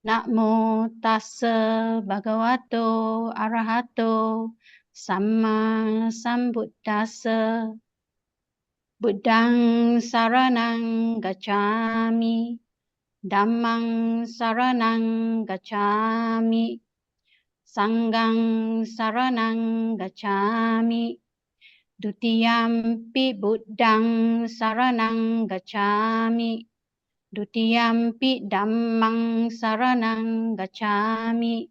Namo tassa bhagavato arahato samma sambuddhassa. Buddhang saranang gacchami. Dhammang saranang gacchami. Sanghang saranang gacchami. Dutiyampi buddhang saranang gacchami. Dutiyampi dhammang saranang gacchami.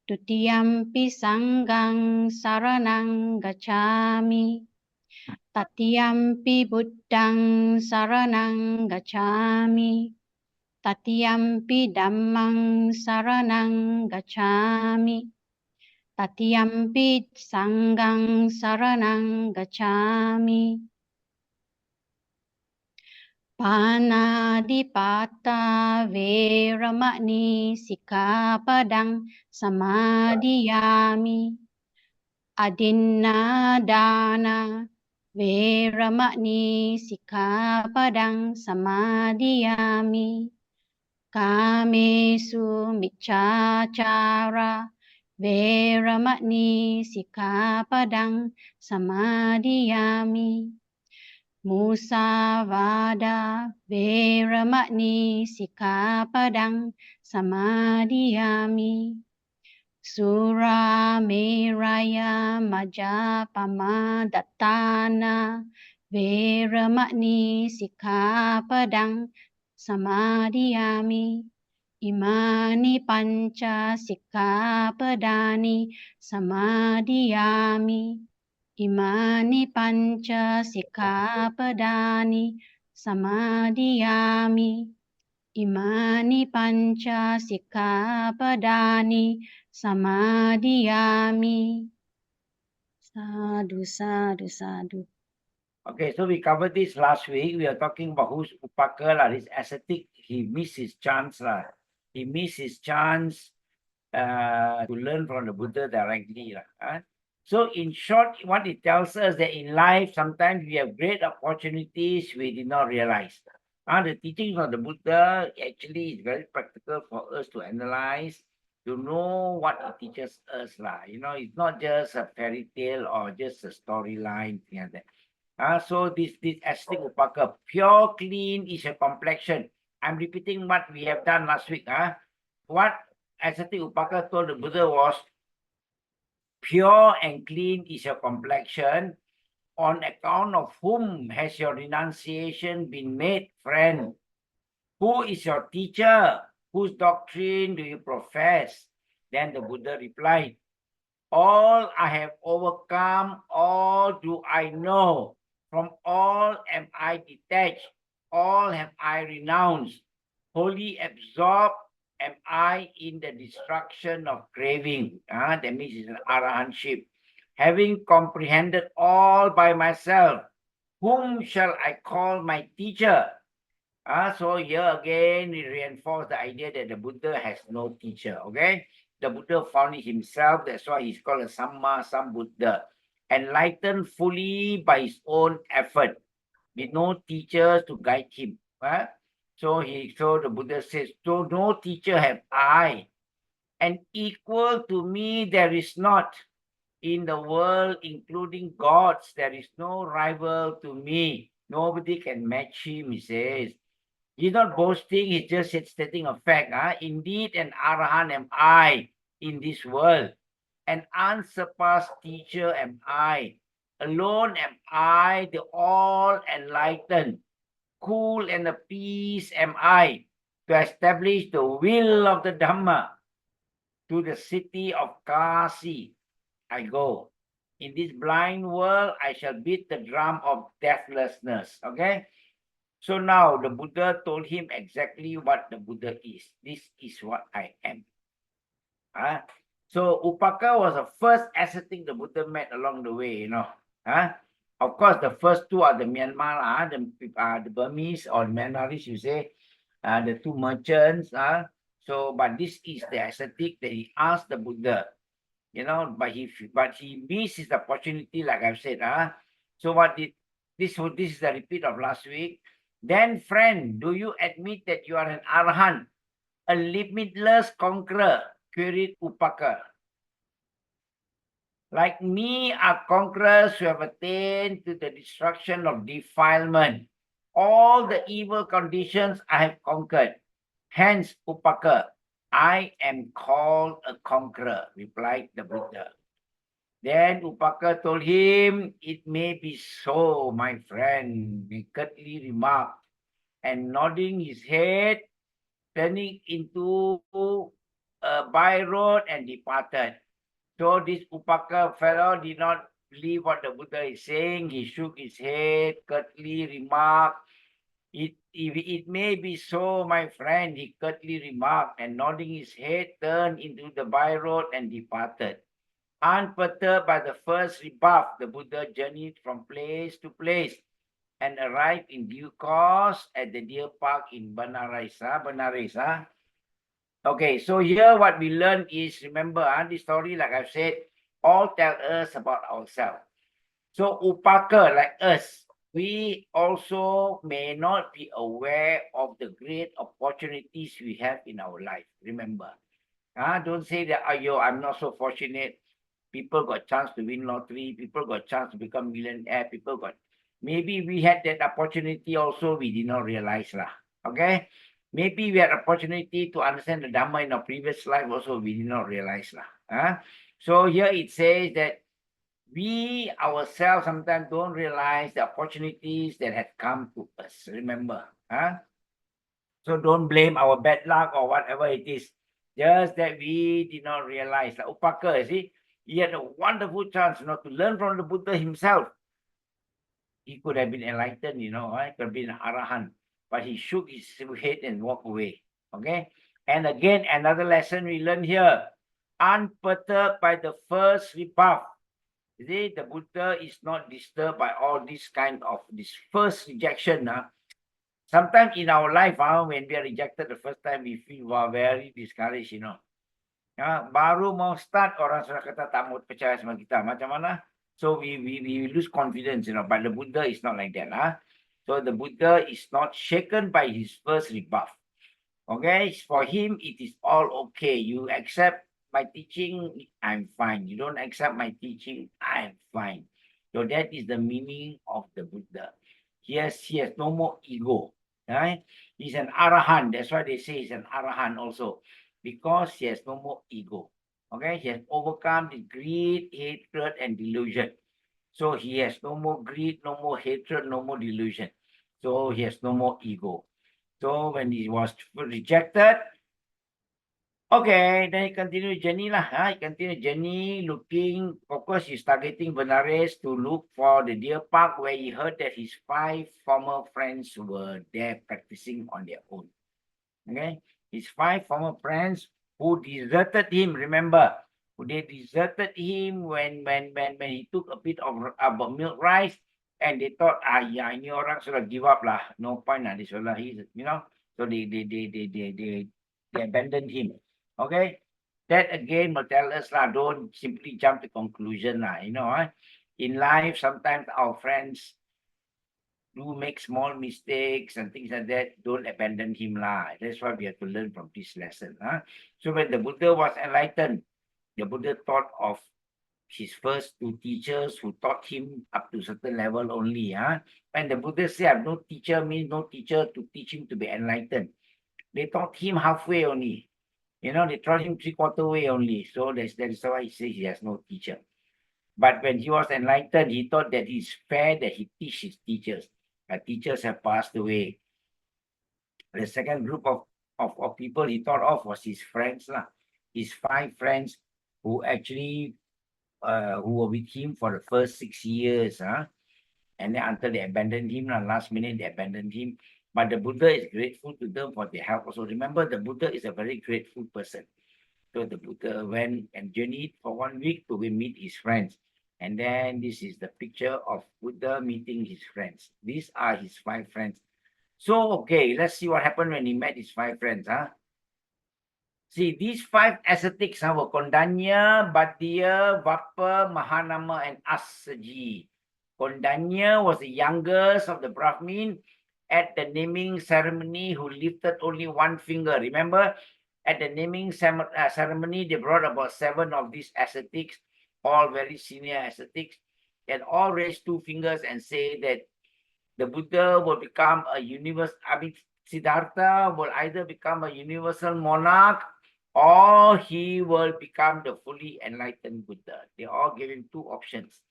Dutiyampi sanghang saranang gacchami. Tatiyampi buddhang saranang gacchami. Tatiyampi dhammang saranang gacchami. Tatiyampi sanghang saranang gacchami. Panadipata veramani sikkhapadang samadhiyami. Adinnadana veramani sikkhapadang samadhiyami. Kamesu miccacara veramani sikkhapadang samadhiyami. Musavada veramani sikkhapadang samadhiyami. Sura meraya majapamadatana veramani sikkhapadang samadhiyami. Imani panca sikkhapadani samadhiyami. Imani panca sikkhapadani samadhiyami. Imani panca sikkhapadani samadhiyami. Sadhu, sadhu, sadhu. Okay, so we covered this last week. We are talking about who's Upaka, this ascetic. He missed his chance. He missed his chance to learn from the Buddha directly. So in short, what it tells us that in life, sometimes we have great opportunities we did not realize. The teachings of the Buddha actually is very practical for us to analyze, to know what it teaches us. It's not just a fairy tale or just a storyline. So this ascetic Upaka, pure clean is your complexion. I'm repeating what we have done last week. What ascetic Upaka told the Buddha was, pure and clean is your complexion, on account of whom has your renunciation been made, friend? Who is your teacher? Whose doctrine do you profess? Then the Buddha replied, all I have overcome, all do I know. From all am I detached, all have I renounced. Wholly absorbed am I in the destruction of craving. That means it's an arahantship. Having comprehended all by myself, whom shall I call my teacher? So here again, we reinforce the idea that the Buddha has no teacher, okay? The Buddha found it himself, that's why he's called a Samma Sambuddha. Enlightened fully by his own effort, with no teachers to guide him. So the Buddha says, so no teacher have I, and equal to me there is not. In the world, including gods, there is no rival to me. Nobody can match him, he says. He's not boasting, he's just stating a fact. Indeed, an Arahant am I in this world. An unsurpassed teacher am I. Alone am I, the all-enlightened. Cool and at peace am I, to establish the will of the Dhamma. To the city of Kasi I go. In this blind world, I shall beat the drum of deathlessness. Okay? So now the Buddha told him exactly what the Buddha is. This is what I am. So Upaka was the first ascetic the Buddha met along the way, Of course, the first two are the Myanmar, the Burmese or Myanmaris, you say, the two merchants. So, but this is the ascetic that he asked the Buddha, but he missed his opportunity, like I've said. So what did this is the repeat of last week. Then, friend, do you admit that you are an Arahant? a limitless conqueror, queried Upaka. Like me are conquerors who have attained to the destruction of defilement. All the evil conditions I have conquered. Hence, Upaka, I am called a conqueror, replied the Buddha. Then Upaka told him, it may be so, my friend, he curtly remarked, and nodding his head, turning into a byroad and departed. So this Upaka fellow did not believe what the Buddha is saying. He shook his head, curtly remarked, it may be so, my friend, he curtly remarked, and nodding his head, turned into the byroad and departed. Unperturbed by the first rebuff, the Buddha journeyed from place to place and arrived in due course at the deer park in Benares. Okay, so here what we learn is, remember, this story, like I've said, all tell us about ourselves. So Upaka, like us, we also may not be aware of the great opportunities we have in our life. Remember, don't say that, I'm not so fortunate. People got chance to win lottery. People got chance to become millionaire. Maybe we had that opportunity also, we did not realize lah. Okay, maybe we had opportunity to understand the Dhamma in our previous life also, we did not realize lah. So here it says that we ourselves sometimes don't realize the opportunities that have come to us. Remember, so don't blame our bad luck or whatever it is. Just that we did not realize. Like Upaka, see, he had a wonderful chance, to learn from the Buddha himself. He could have been enlightened, could have been an arahant, but he shook his head and walked away. Okay, and again, another lesson we learn here: unperturbed by the first rebuff. You see, the Buddha is not disturbed by all this first rejection. Sometimes in our life, when we are rejected the first time, we feel very discouraged, baru mau start, orang sudah kata tak mau percaya sama kita. Macam mana? So we lose confidence, but the Buddha is not like that. So the Buddha is not shaken by his first rebuff. Okay, for him, it is all okay. You accept my teaching, I'm fine. You don't accept my teaching, I'm fine. So that is the meaning of the Buddha. He has no more ego. Right? He's an arahant. That's why they say he's an arahant also, because he has no more ego. Okay, he has overcome the greed, hatred, and delusion. So he has no more greed, no more hatred, no more delusion. So he has no more ego. So when he was rejected, okay, then he continued journey lah. He continued journey looking. Of course, he's targeting Benares to look for the deer park, where he heard that his 5 former friends were there practicing on their own. Okay, his 5 former friends who deserted him. Remember, they deserted him when he took a bit of milk rice, and they thought, ini orang sudah give up lah, no point lah, this fella, so they abandoned him. Okay, that again will tell us lah, don't simply jump to conclusion lah. In life, sometimes our friends do make small mistakes and things like that. Don't abandon him lah. That's why we have to learn from this lesson. So when the Buddha was enlightened, the Buddha thought of his first 2 teachers who taught him up to a certain level only. When the Buddha said, I have no teacher, means no teacher to teach him to be enlightened. They taught him halfway only. They taught him 3/4 way only. So that is why he says he has no teacher. But when he was enlightened, he thought that it's fair that he teach his teachers. Teachers have passed away. The second group of people he thought of was his friends lah. His 5 friends who actually who were with him for the first 6 years, and then until they abandoned him, last minute they abandoned him. But the Buddha is grateful to them for their help also. Remember, the Buddha is a very grateful person. So the Buddha went and journeyed for 1 week to meet his friends. And then this is the picture of Buddha meeting his friends. These are his 5 friends. So, okay, let's see what happened when he met his 5 friends. See, these 5 ascetics were Kondanya, Bhatia, Vapa, Mahanama, and Assaji. Kondanya was the youngest of the Brahmin, at the naming ceremony who lifted only one finger. Remember, at the naming ceremony, they brought about 7 of these ascetics, all very senior ascetics, and all raised 2 fingers and say that the Buddha will become a universal, Siddhartha will either become a universal monarch or he will become the fully enlightened Buddha. They all gave him 2 options,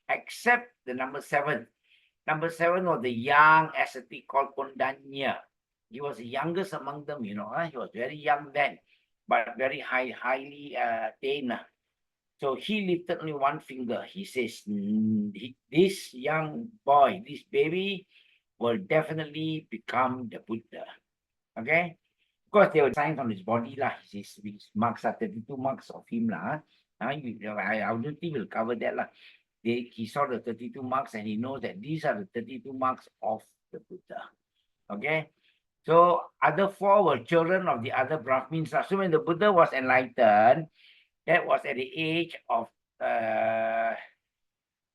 except the number 7. Number 7 was the young ascetic called Kondanya. He was the youngest among them, he was very young then, but very highly trained. So he lifted only one finger. He says, this young boy, this baby, will definitely become the Buddha. Okay? Of course, there were signs on his body, his marks are 32 marks of him. I don't think we'll cover that. He saw the 32 marks and he knows that these are the 32 marks of the Buddha. Okay? So other 4 were children of the other Brahmins. So when the Buddha was enlightened, that was at the age of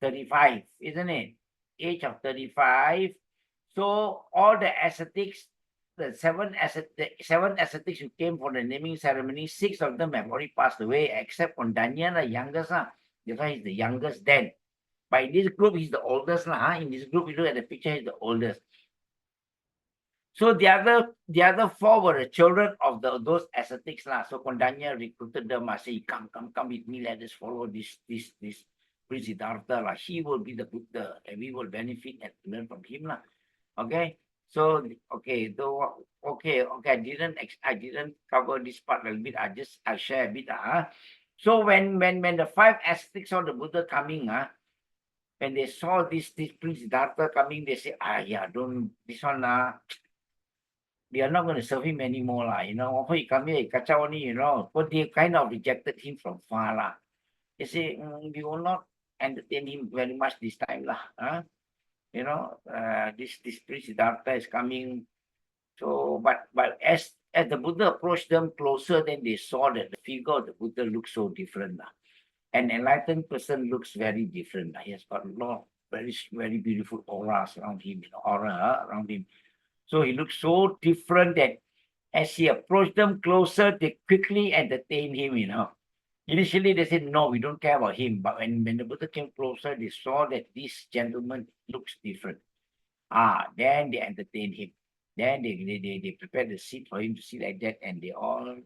35, isn't it? Age of 35. So all the ascetics, the seven ascetics who came for the naming ceremony, 6 of them have already passed away, except Kondanya, the youngest. That's why he's the youngest then. But in this group, he's the oldest. In this group, you look at the picture, he's the oldest. So the other 4 were the children of those ascetics. So Kondanya recruited them. I say, come with me. Let us follow this Prince Siddhartha. He will be the Buddha, and we will benefit and learn from him. Okay. So okay, I didn't cover this part a little bit. I share a bit. So when the 5 ascetics saw the Buddha coming, when they saw this Prince Siddhartha coming, they say, this one, we are not going to serve him anymore. He come here, he kacau only, but they kind of rejected him from far. They say, we will not entertain him very much this time. This Prince Siddhartha is coming. So, but as the Buddha approached them closer, then they saw that the figure of the Buddha looks so different. An enlightened person looks very different. He has got a lot of very, very beautiful auras around him, around him. So he looked so different that as he approached them closer, they quickly entertained him, Initially, they said, no, we don't care about him. But when the Buddha came closer, they saw that this gentleman looks different. Then they entertained him. Then they prepared the seat for him to sit like that, and they all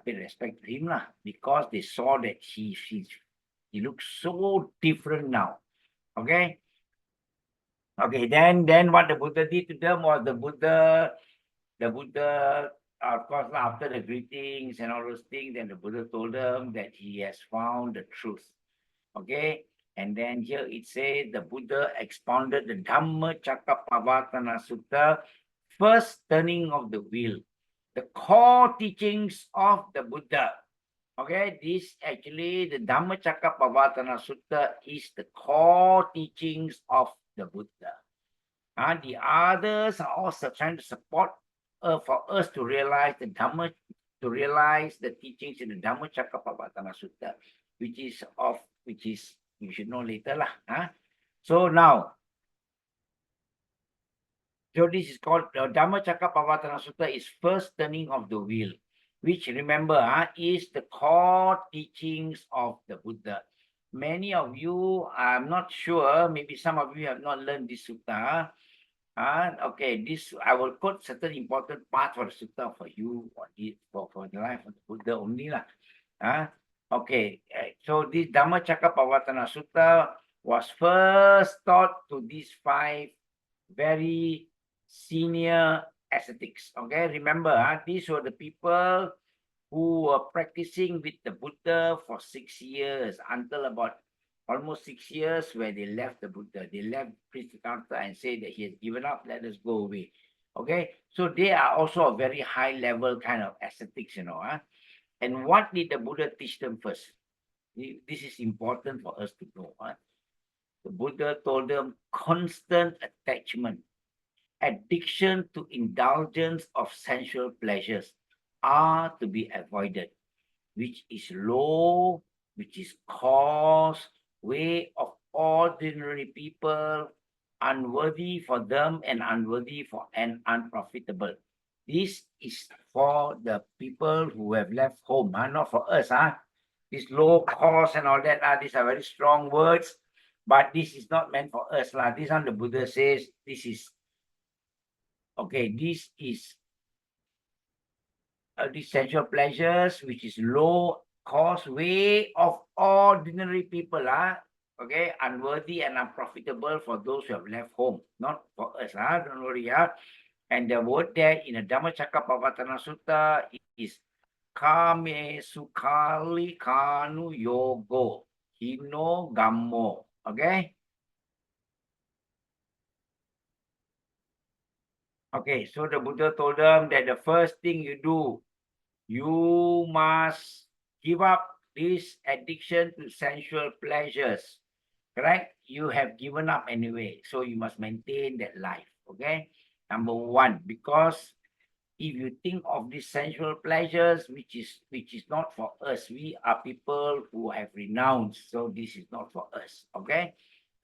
paid respect to him, because they saw that he looks so different now. Okay? Okay, then what the Buddha did to them was the Buddha, of course, after the greetings and all those things, then the Buddha told them that he has found the truth. Okay, and then here it says the Buddha expounded the Dhammacakkapavattana Sutta, first turning of the wheel, the core teachings of the Buddha. Okay, this actually, the Dhammacakkapavattana Sutta is the core teachings of the Buddha. The others are also trying to support for us to realize the Dhamma, to realize the teachings in the Dhammacakkapavattana Sutta, which is you should know later. So now, so this is called Dhammacakkapavattana Sutta is first turning of the wheel, which remember is the core teachings of the Buddha. Many of you, I'm not sure, maybe some of you have not learned this sutta. Okay, this I will quote certain important parts for the sutta for you, for the life of the Buddha only. Okay, so this Dhammacakkapavattana Sutta was first taught to these 5 very senior ascetics. Okay, remember, these were the people who were practicing with the Buddha for 6 years, until about almost 6 years, where they left the Buddha. They left Prince Siddhartha and said that he has given up, let us go away. Okay, so they are also a very high level kind of ascetics, And what did the Buddha teach them first? This is important for us to know. The Buddha told them constant attachment, addiction to indulgence of sensual pleasures are to be avoided, which is low, which is coarse, way of ordinary people, unworthy for them and unworthy for and unprofitable. This is for the people who have left home, not for us. This low cost and all that, these are very strong words, but this is not meant for us. This one the Buddha says, this is, okay, this is these sensual pleasures, which is low cost way of ordinary people, okay, unworthy and unprofitable for those who have left home, not for us, don't worry, And the word there in the Dhammacakkapavattana Sutta is Kame Sukhali Kanu Yogo Hino Gammo. Okay? Okay, so the Buddha told them that the first thing you do, you must give up this addiction to sensual pleasures. Correct? You have given up anyway, so you must maintain that life. Okay? Number one, because if you think of these sensual pleasures, which is not for us, we are people who have renounced, so this is not for us. Okay,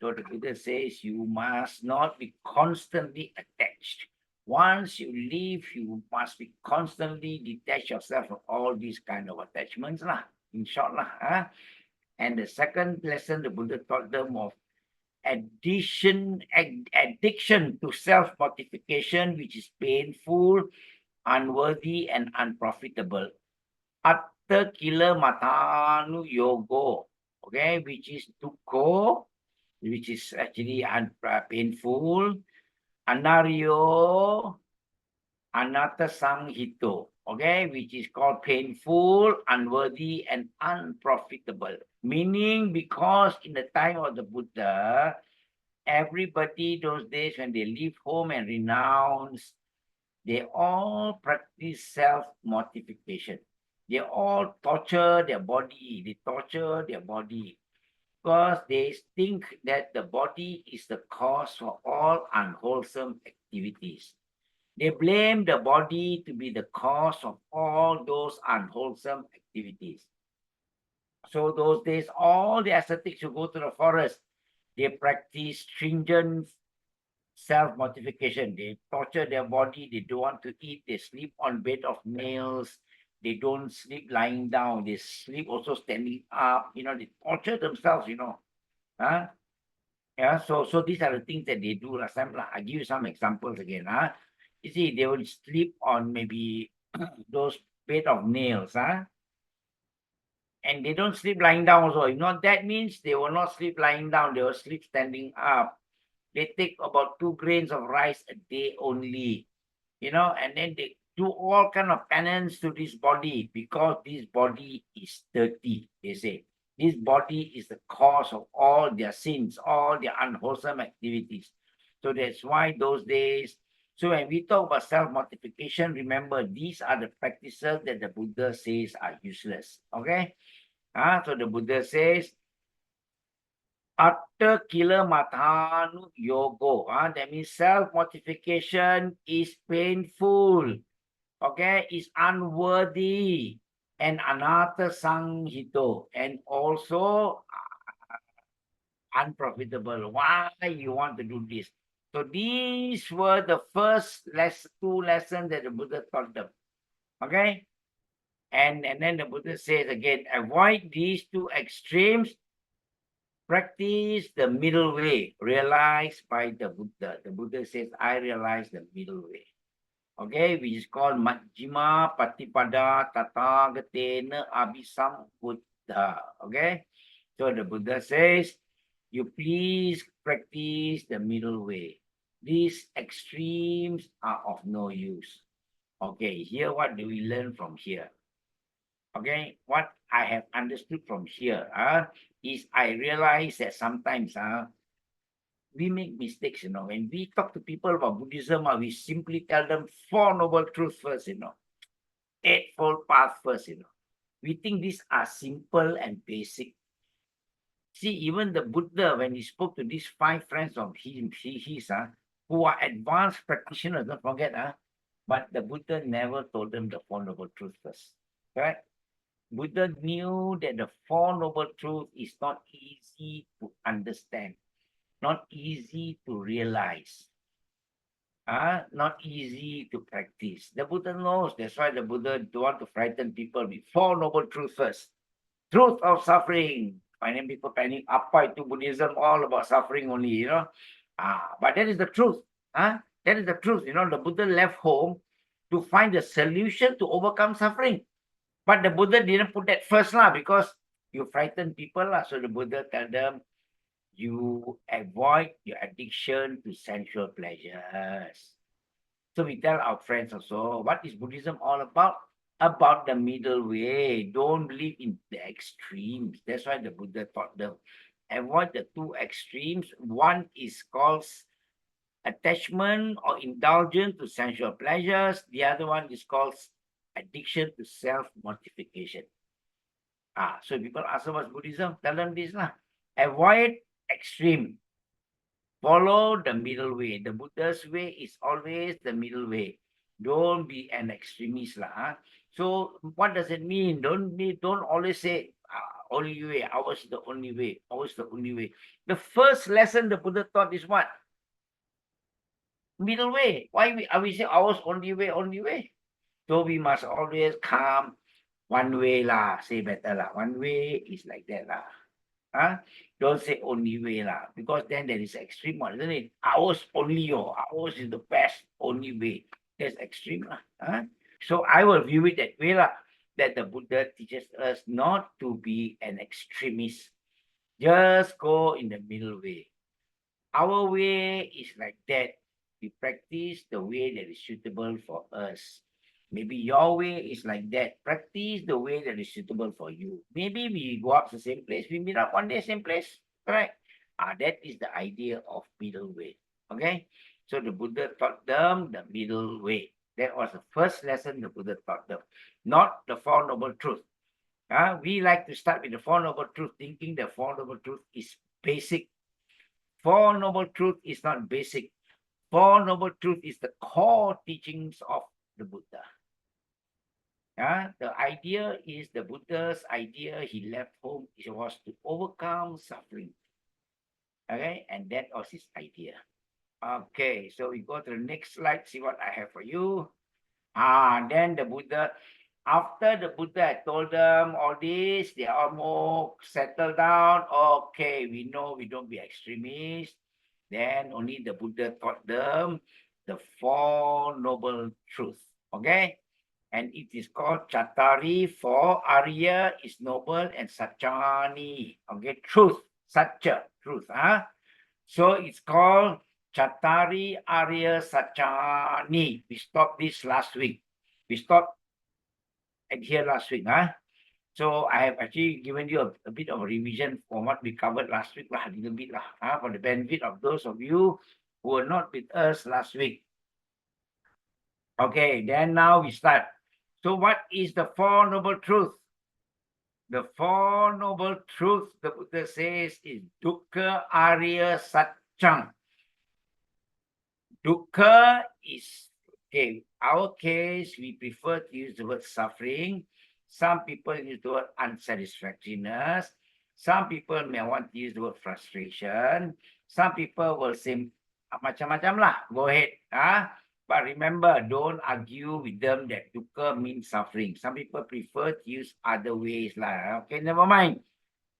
so the Buddha says you must not be constantly attached. Once you leave, you must be constantly detach yourself from all these kind of attachments, in short, And the second lesson the Buddha taught them of addiction to self-mortification, which is painful, unworthy, and unprofitable. Atta kila matanu yogo, okay, which is to go, which is actually painful. Anario anatta sanghito, okay, which is called painful, unworthy, and unprofitable. Meaning, because in the time of the Buddha, everybody those days when they leave home and renounce, they all practice self-mortification. They all torture their body. They torture their body because they think that the body is the cause for all unwholesome activities. They blame the body to be the cause of all those unwholesome activities. So those days, all the ascetics who go to the forest, they practice stringent self-mortification. They torture their body. They don't want to eat. They sleep on bed of nails. They don't sleep lying down. They sleep also standing up. They torture themselves, Huh? Yeah, so these are the things that they do last time. I give you some examples again. You see, they will sleep on maybe those bed of nails, and they don't sleep lying down also. If not, that means they will not sleep lying down. They will sleep standing up. They take about 2 grains of rice a day only, and then they do all kind of penance to this body because this body is dirty, they say. This body is the cause of all their sins, all their unwholesome activities. So that's why those days, so when we talk about self-mortification, remember, these are the practices that the Buddha says are useless, okay? So the Buddha says, Atta kila matanu yogo. That means self-mortification is painful, okay, is unworthy, and anatta sanghito, and also unprofitable. Why you want to do this? So these were the first 2 lessons that the Buddha taught them. Okay? And then the Buddha says again, avoid these 2 extremes. Practice the middle way, realized by the Buddha. The Buddha says, I realize the middle way. Okay, which is called Majjhima Patipada Tathagatena Abhisambuddha. Okay, so the Buddha says, you please practice the middle way. These extremes are of no use. Okay, here what do we learn from here? Okay, what I have understood from here is I realize that sometimes we make mistakes, When we talk to people about Buddhism, we simply tell them 4 noble truths first, Eightfold path first, We think these are simple and basic. See, even the Buddha, when he spoke to these 5 friends of his, who are advanced practitioners, don't forget, but the Buddha never told them the 4 noble truths first, correct? Buddha knew that the 4 noble truths is not easy to understand. not easy to realize, not easy to practice. The Buddha knows. That's why the Buddha don't want to frighten people with Four Noble Truths first. Truth of suffering. Finding people panic. Apa itu Buddhism all about suffering only, But that is the truth. That is the truth. The Buddha left home to find a solution to overcome suffering. But the Buddha didn't put that first because you frighten people. So the Buddha tell them, you avoid your addiction to sensual pleasures. So we tell our friends also, what is Buddhism all about? About the middle way. Don't believe in the extremes. That's why the Buddha taught them. Avoid the two extremes. One is called attachment or indulgence to sensual pleasures. The other one is called addiction to self-mortification. So people ask what's Buddhism, tell them this lah. Avoid extreme. Follow the middle way. The Buddha's way is always the middle way. Don't be an extremist lah. So what does it mean? Don't always say only way. Ours is the only way. Ours is the only way. The first lesson the Buddha taught is what? Middle way. Why we say ours only way, only way? So we must always come one way lah. Say better lah. One way is like that lah. Don't say only way lah, because then there is extreme one, isn't it? Ours only, ours is the best, only way. That's extreme lah. So I will view it that way lah, that the Buddha teaches us not to be an extremist. Just go in the middle way. Our way is like that. We practice the way that is suitable for us. Maybe your way is like that. Practice the way that is suitable for you. Maybe we go up to the same place. We meet up one day, same place. Correct? That is the idea of middle way. Okay? So the Buddha taught them the middle way. That was the first lesson the Buddha taught them. Not the Four Noble Truths. We like to start with the Four Noble Truths, thinking the Four Noble Truths is basic. Four Noble Truths is not basic. Four Noble Truths is the core teachings of the Buddha. The idea is the Buddha's idea. He left home. It was to overcome suffering. Okay, and that was his idea. Okay, so we go to the next slide. See what I have for you. Then the Buddha. After the Buddha had told them all this, they almost settled down. Okay, we know we don't be extremists. Then only the Buddha taught them the Four Noble Truths. Okay. And it is called Chattari. For Arya is noble and Satchani. Okay, truth, Satcha, truth. So it's called Chattari Arya Satchani. We stopped this last week. We stopped at here last week. So I have actually given you a bit of a revision from what we covered last week, a little bit for the benefit of those of you who were not with us last week. Okay, then now we start. So what is the Four Noble Truths? The Four Noble Truths, the Buddha says, is Dukkha Arya Satchang. Dukkha is, okay, our case, we prefer to use the word suffering. Some people use the word unsatisfactoriness. Some people may want to use the word frustration. Some people will say, macam-macam lah, go ahead. But remember, don't argue with them that dukkha means suffering. Some people prefer to use other ways lah. Okay, never mind.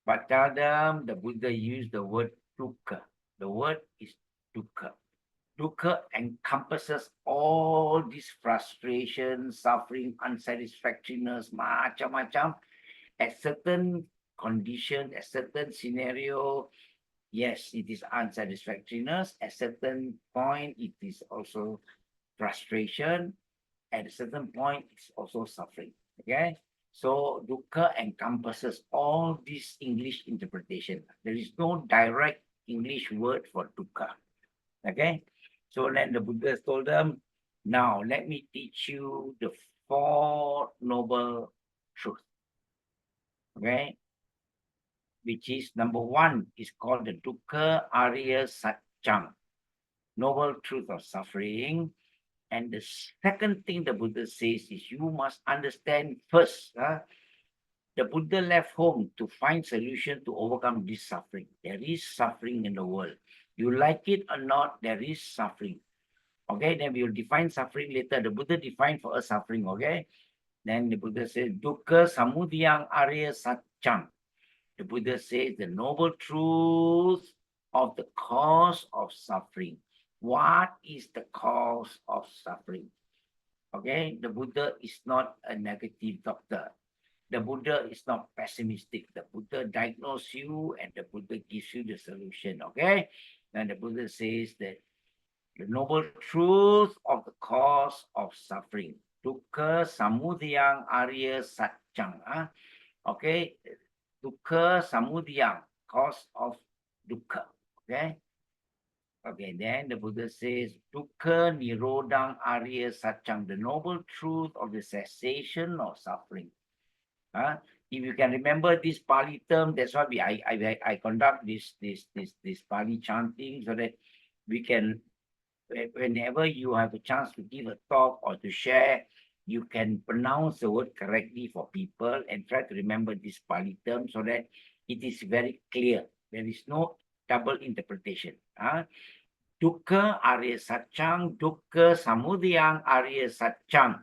But tell them the Buddha used the word dukkha. The word is dukkha. Dukkha encompasses all these frustration, suffering, unsatisfactoriness, macam-macam. At certain condition, at certain scenario, yes, it is unsatisfactoriness. At certain point, it is also frustration. At a certain point, it's also suffering. Okay, so dukkha encompasses all this English interpretation. There is no direct English word for dukkha. Okay, so then the Buddha told them, now let me teach you the Four Noble Truths. Okay, which is number one is called the Dukkha Arya Satchang, Noble Truth of Suffering. And the second thing the Buddha says is you must understand first, the Buddha left home to find solution to overcome this suffering. There is suffering in the world. You like it or not, there is suffering. Okay, then we will define suffering later. The Buddha defined for us suffering, okay? Then the Buddha says, dukkha samudayang arya satchang. The Buddha says the noble truth of the cause of suffering. What is the cause of suffering? Okay, the Buddha is not a negative doctor. The Buddha is not pessimistic. The Buddha diagnoses you and the Buddha gives you the solution, okay? And the Buddha says that the noble truth of the cause of suffering. Dukkha samudayang arya satchang. Okay, dukkha samudayang, cause of dukkha. Okay. Okay, then the Buddha says, dukkha nirodhang arya satchang, the noble truth of the cessation of suffering. If you can remember this Pali term, that's why I conduct this Pali chanting so that we can, whenever you have a chance to give a talk or to share, you can pronounce the word correctly for people and try to remember this Pali term so that it is very clear. There is no double interpretation. Dukkha arya satchang, dukkha samudayang arya satchang.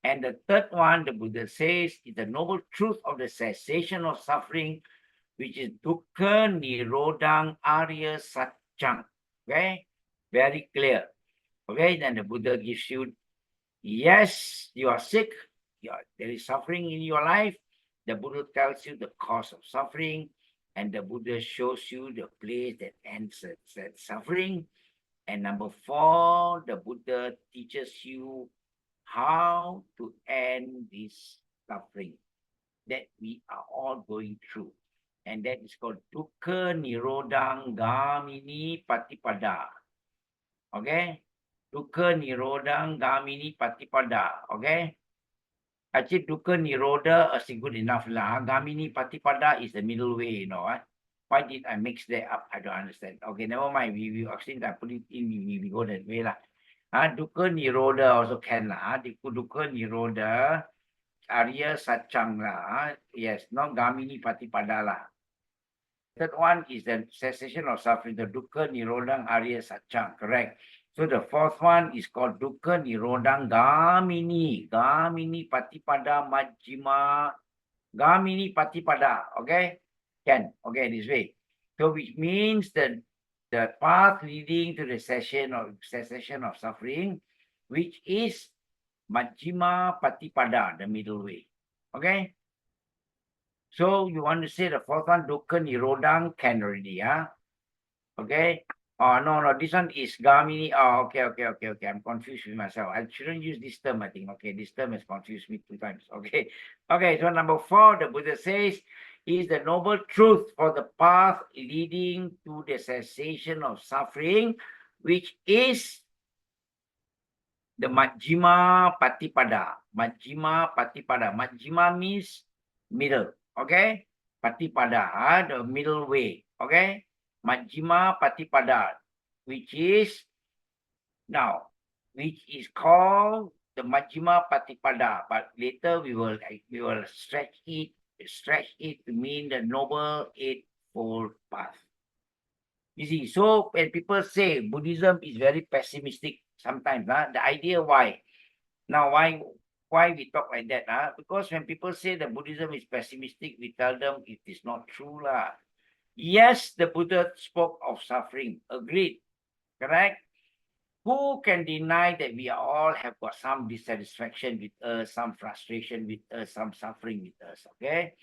And the third one, the Buddha says, is the noble truth of the cessation of suffering, which is dukkha nirodhang arya satchang. Okay, very clear. Okay, then the Buddha gives you, yes, you are sick, there is suffering in your life. The Buddha tells you the cause of suffering, and the Buddha shows you the place that ends that suffering. And number 4, the Buddha teaches you how to end this suffering that we are all going through. And that is called dukkha nirodhang gamini patipada. Okay? Dukkha nirodhang gamini patipada. Okay? Actually, dukkha nirodha is good enough lah. Gamini patipada is the middle way, you know. Why did I mix that up? I don't understand. Okay, never mind. We actually I put it in, we go that way lah. Dukkha nirodha also can lah. Dukkha nirodha arya satchang lah. Yes, not gamini patipada lah. Third one is the cessation of suffering, the dukkha nirodhang arya satchang, correct. So the fourth one is called dukkha nirodhang gamini patipada majjhima, gamini patipada, okay? Okay, this way. So which means that the path leading to the cessation of suffering, which is majjhima patipada, the middle way, okay? So you want to say the fourth one, dukkha nirodhang, can already, okay? Oh, no, this one is gamini. Oh, okay. I'm confused with myself. I shouldn't use this term, I think. Okay, this term has confused me 2 times. Okay. Okay, so number 4, the Buddha says, is the noble truth for the path leading to the cessation of suffering, which is the majjhima patipada. Majjhima patipada. Majjhima means middle. Okay, patipada, the middle way. Okay, majjhima patipada, which is called the majjhima patipada, but later we will stretch it to mean the noble eightfold path. You see, so when people say Buddhism is very pessimistic sometimes, the idea why? Now, why we talk like that? Because when people say that Buddhism is pessimistic, we tell them it is not true lah. Yes, the Buddha spoke of suffering. Agreed. Correct? Who can deny that we all have got some dissatisfaction with us, some frustration with us, some suffering with us? Okay?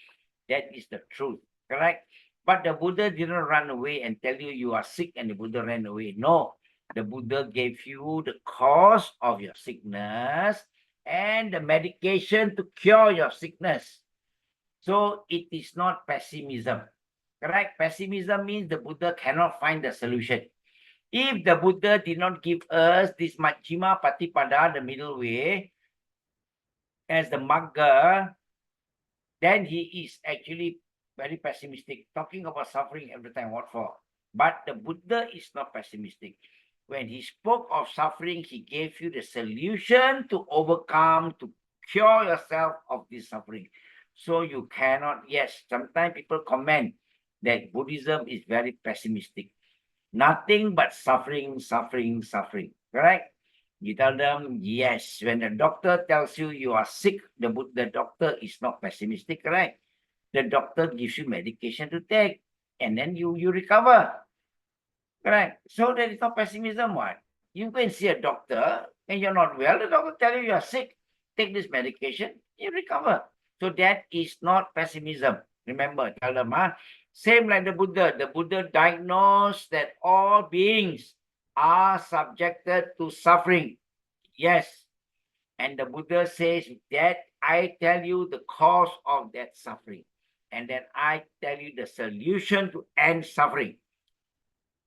That is the truth. Correct? But the Buddha didn't run away and tell you are sick and the Buddha ran away. No. The Buddha gave you the cause of your sickness and the medication to cure your sickness. So it is not pessimism. Correct? Pessimism means the Buddha cannot find the solution. If the Buddha did not give us this majjhima patipada, the middle way, as the magga, then he is actually very pessimistic, talking about suffering every time. What for? But the Buddha is not pessimistic. When he spoke of suffering, he gave you the solution to overcome, to cure yourself of this suffering. So you cannot, yes, sometimes people comment that Buddhism is very pessimistic. Nothing but suffering, suffering, suffering. Correct? You tell them, yes. When the doctor tells you you are sick, the doctor is not pessimistic, correct? The doctor gives you medication to take, and then you recover. Correct? So there is no pessimism, what? You go and see a doctor, and you're not well, the doctor tell you are sick. Take this medication, you recover. So that is not pessimism. Remember, tell them, same like the Buddha. The Buddha diagnosed that all beings are subjected to suffering. Yes. And the Buddha says that I tell you the cause of that suffering. And then I tell you the solution to end suffering.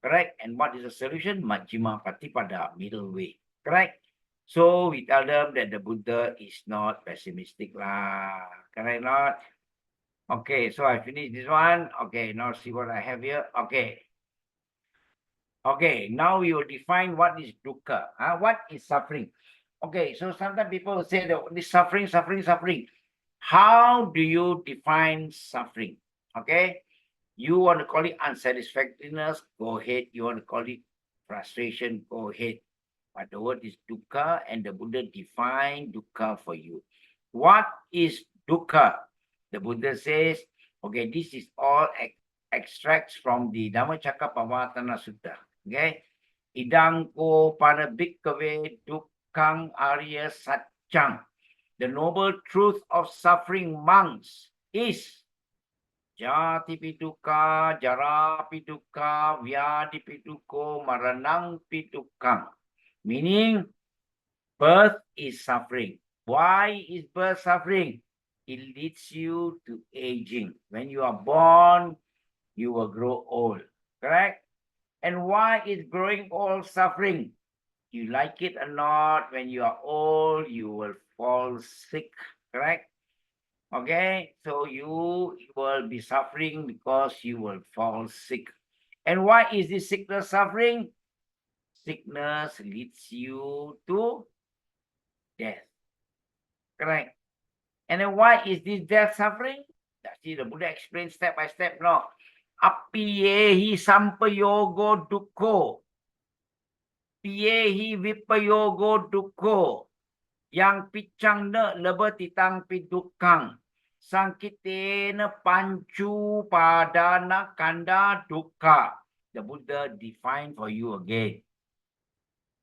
Correct? And what is the solution? Majjhima Patipada, middle way. Correct? So we tell them that the Buddha is not pessimistic lah. Correct not? Okay, so I finished this one. Okay, now see what I have here. Okay. Okay, now we will define what is dukkha. What is suffering? Okay, so sometimes people say that this suffering, suffering, suffering. How do you define suffering? Okay, you want to call it unsatisfactoriness, go ahead. You want to call it frustration, go ahead. But the word is dukkha, and the Buddha defined dukkha for you. What is dukkha? The Buddha says, okay, this is all extracts from the Dhammacakkapavattana Sutta. Okay, idang ko pada bhikkave dukkhang arya satchang. The noble truth of suffering, monks, is jati pituka, jara pituka, vyadi pituko, maranang pitukang. Meaning, birth is suffering. Why is birth suffering? It leads you to aging. When you are born, you will grow old. Correct? And why is growing old suffering? You like it or not, when you are old, you will fall sick. Correct? Okay, so you will be suffering because you will fall sick. And why is this sickness suffering? Sickness leads you to death. Correct? And then why is this death suffering? See, the Buddha explains step by step. No. Apiyehi sampayogo dukkho. Piyehi vipayogo dukkho. Yang pichang na lebatitang pidukkang. Sankitena pancu padana kanda dukkha. The Buddha defined for you again.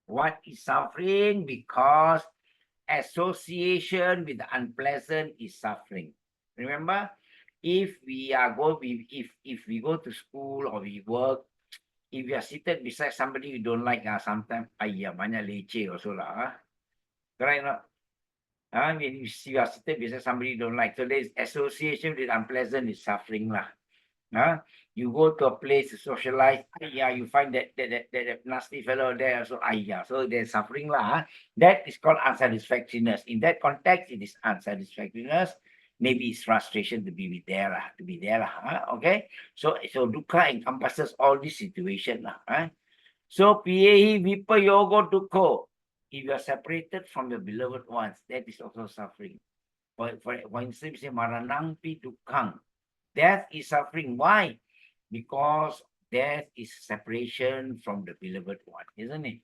What is suffering? Because association with the unpleasant is suffering. Remember, if we go to school or we work, if you are seated beside somebody you don't like, sometimes banyak leceh also lah. Correct not? When you are seated beside somebody you don't like, so there is association with unpleasant is suffering lah. You go to a place to socialize, you find that nasty fellow there, so so there's suffering lah. That is called unsatisfactoriness. In that context, it is unsatisfactoriness. Maybe it's frustration to be there lah. Okay, so dukkha encompasses all this situation lah. So piyehi vipayogo dukkho. If you are separated from the beloved ones, that is also suffering. For instance, say maranang pi dukkhang. Death is suffering. Why? Because death is separation from the beloved one, isn't it?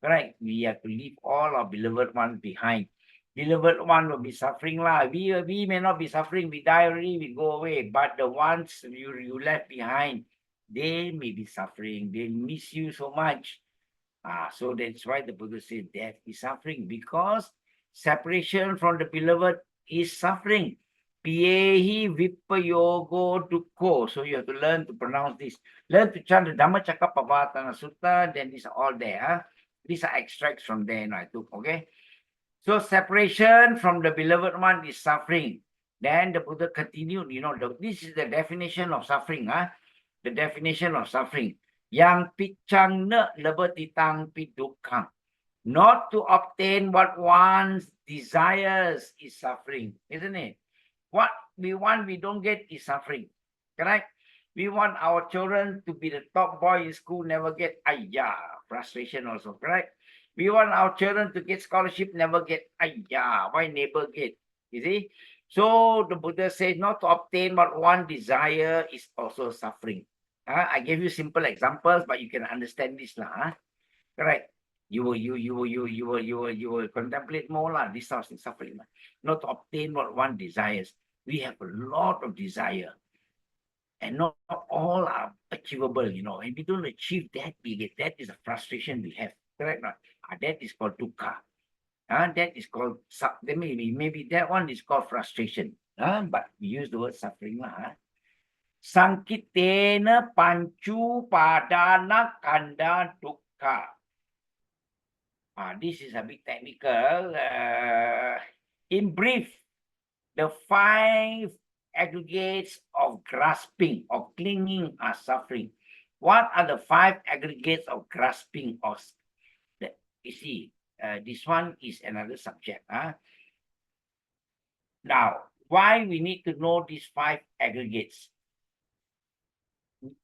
Correct. We have to leave all our beloved ones behind. Beloved one will be suffering lah. We may not be suffering. We die already, we go away. But the ones you left behind, they may be suffering. They miss you so much. So that's why the Buddha said death is suffering, because separation from the beloved is suffering. Piyehi vipayogo dukkho. So you have to learn to pronounce this. Learn to chant the Dhammacakkapavattana Sutta, then these are all there. These are extracts from there. I took, okay? So separation from the beloved one is suffering. Then the Buddha continued, this is the definition of suffering. The definition of suffering. Yang pichang na lebatitang pidukkang. Not to obtain what one's desires is suffering, isn't it? What we want, we don't get is suffering. Correct? We want our children to be the top boy in school, never get, frustration also, correct? We want our children to get scholarship, never get, why neighbor get? You see? So the Buddha says not to obtain what one desire is also suffering. I gave you simple examples, but you can understand this lah. Correct. You will contemplate more lah. This sort of suffering, not to obtain what one desires. We have a lot of desire, and not all are achievable. You know, and we don't achieve that, that is a frustration we have. Correct, not? That is called dukkha. That is called maybe that one is called frustration. But we use the word suffering lah. Sankitena panchu padana kanda dukkha. This is a bit technical. In brief, the 5 aggregates of grasping or clinging are suffering. What are the 5 aggregates of grasping or you see, this one is another subject. Now, why we need to know these 5 aggregates?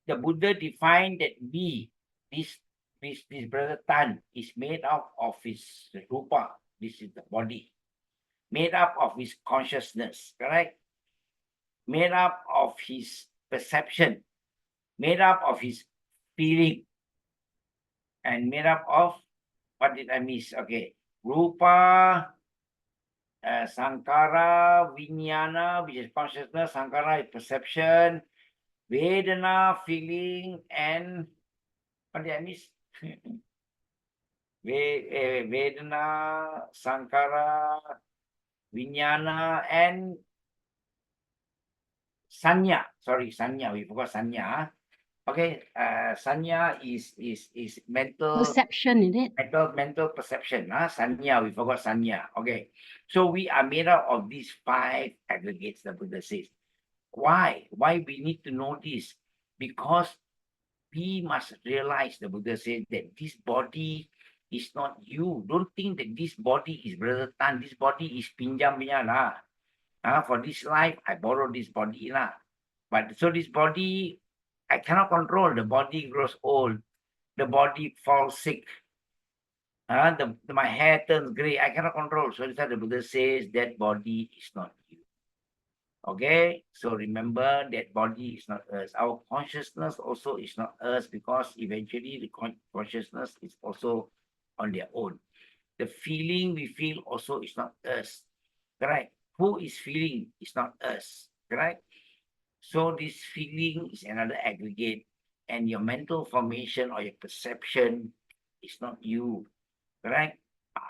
The Buddha defined that this brother Tan is made up of his rupa, this is the body, made up of his consciousness, correct? Made up of his perception, made up of his feeling, and made up of, what did I miss? Okay, rupa, sankara, vijnana, which is consciousness, sankara is perception, vedana, feeling, and what did I miss? Vedana, sankara, vijnana, and sanya. Sorry, sanya. We forgot sanya. Okay, sanya is mental Perception, is it? mental perception. Sanya, we forgot sanya. Okay, so we are made up of these 5 aggregates. The Buddha says. Why? Why we need to know this? Because we must realize, the Buddha said, that this body is not you. Don't think that this body is Brother Tan. This body is pinjam punya lah. For this life, I borrow this body lah. But so this body, I cannot control. The body grows old. The body falls sick. My hair turns gray. I cannot control. So that's why the Buddha says that body is not you. Okay, so remember that body is not us. Our consciousness also is not us, because eventually the consciousness is also on their own. The feeling we feel also is not us. Correct? Who is feeling is not us. Correct? So this feeling is another aggregate, and your mental formation or your perception is not you. Correct?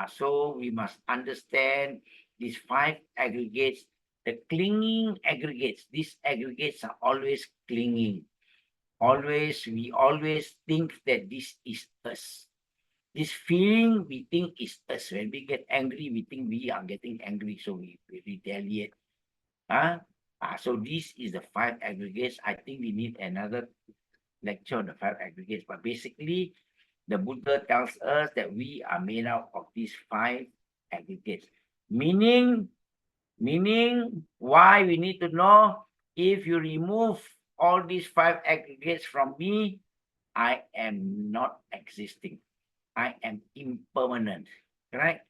So we must understand these 5 aggregates. The clinging aggregates, these aggregates are always clinging. We always think that this is us. This feeling we think is us. When we get angry, we think we are getting angry, so we retaliate. So this is the 5 aggregates. I think we need another lecture on the 5 aggregates. But basically, the Buddha tells us that we are made up of these 5 aggregates. Meaning, why we need to know, if you remove all these 5 aggregates from me, I am not existing. I am impermanent, correct?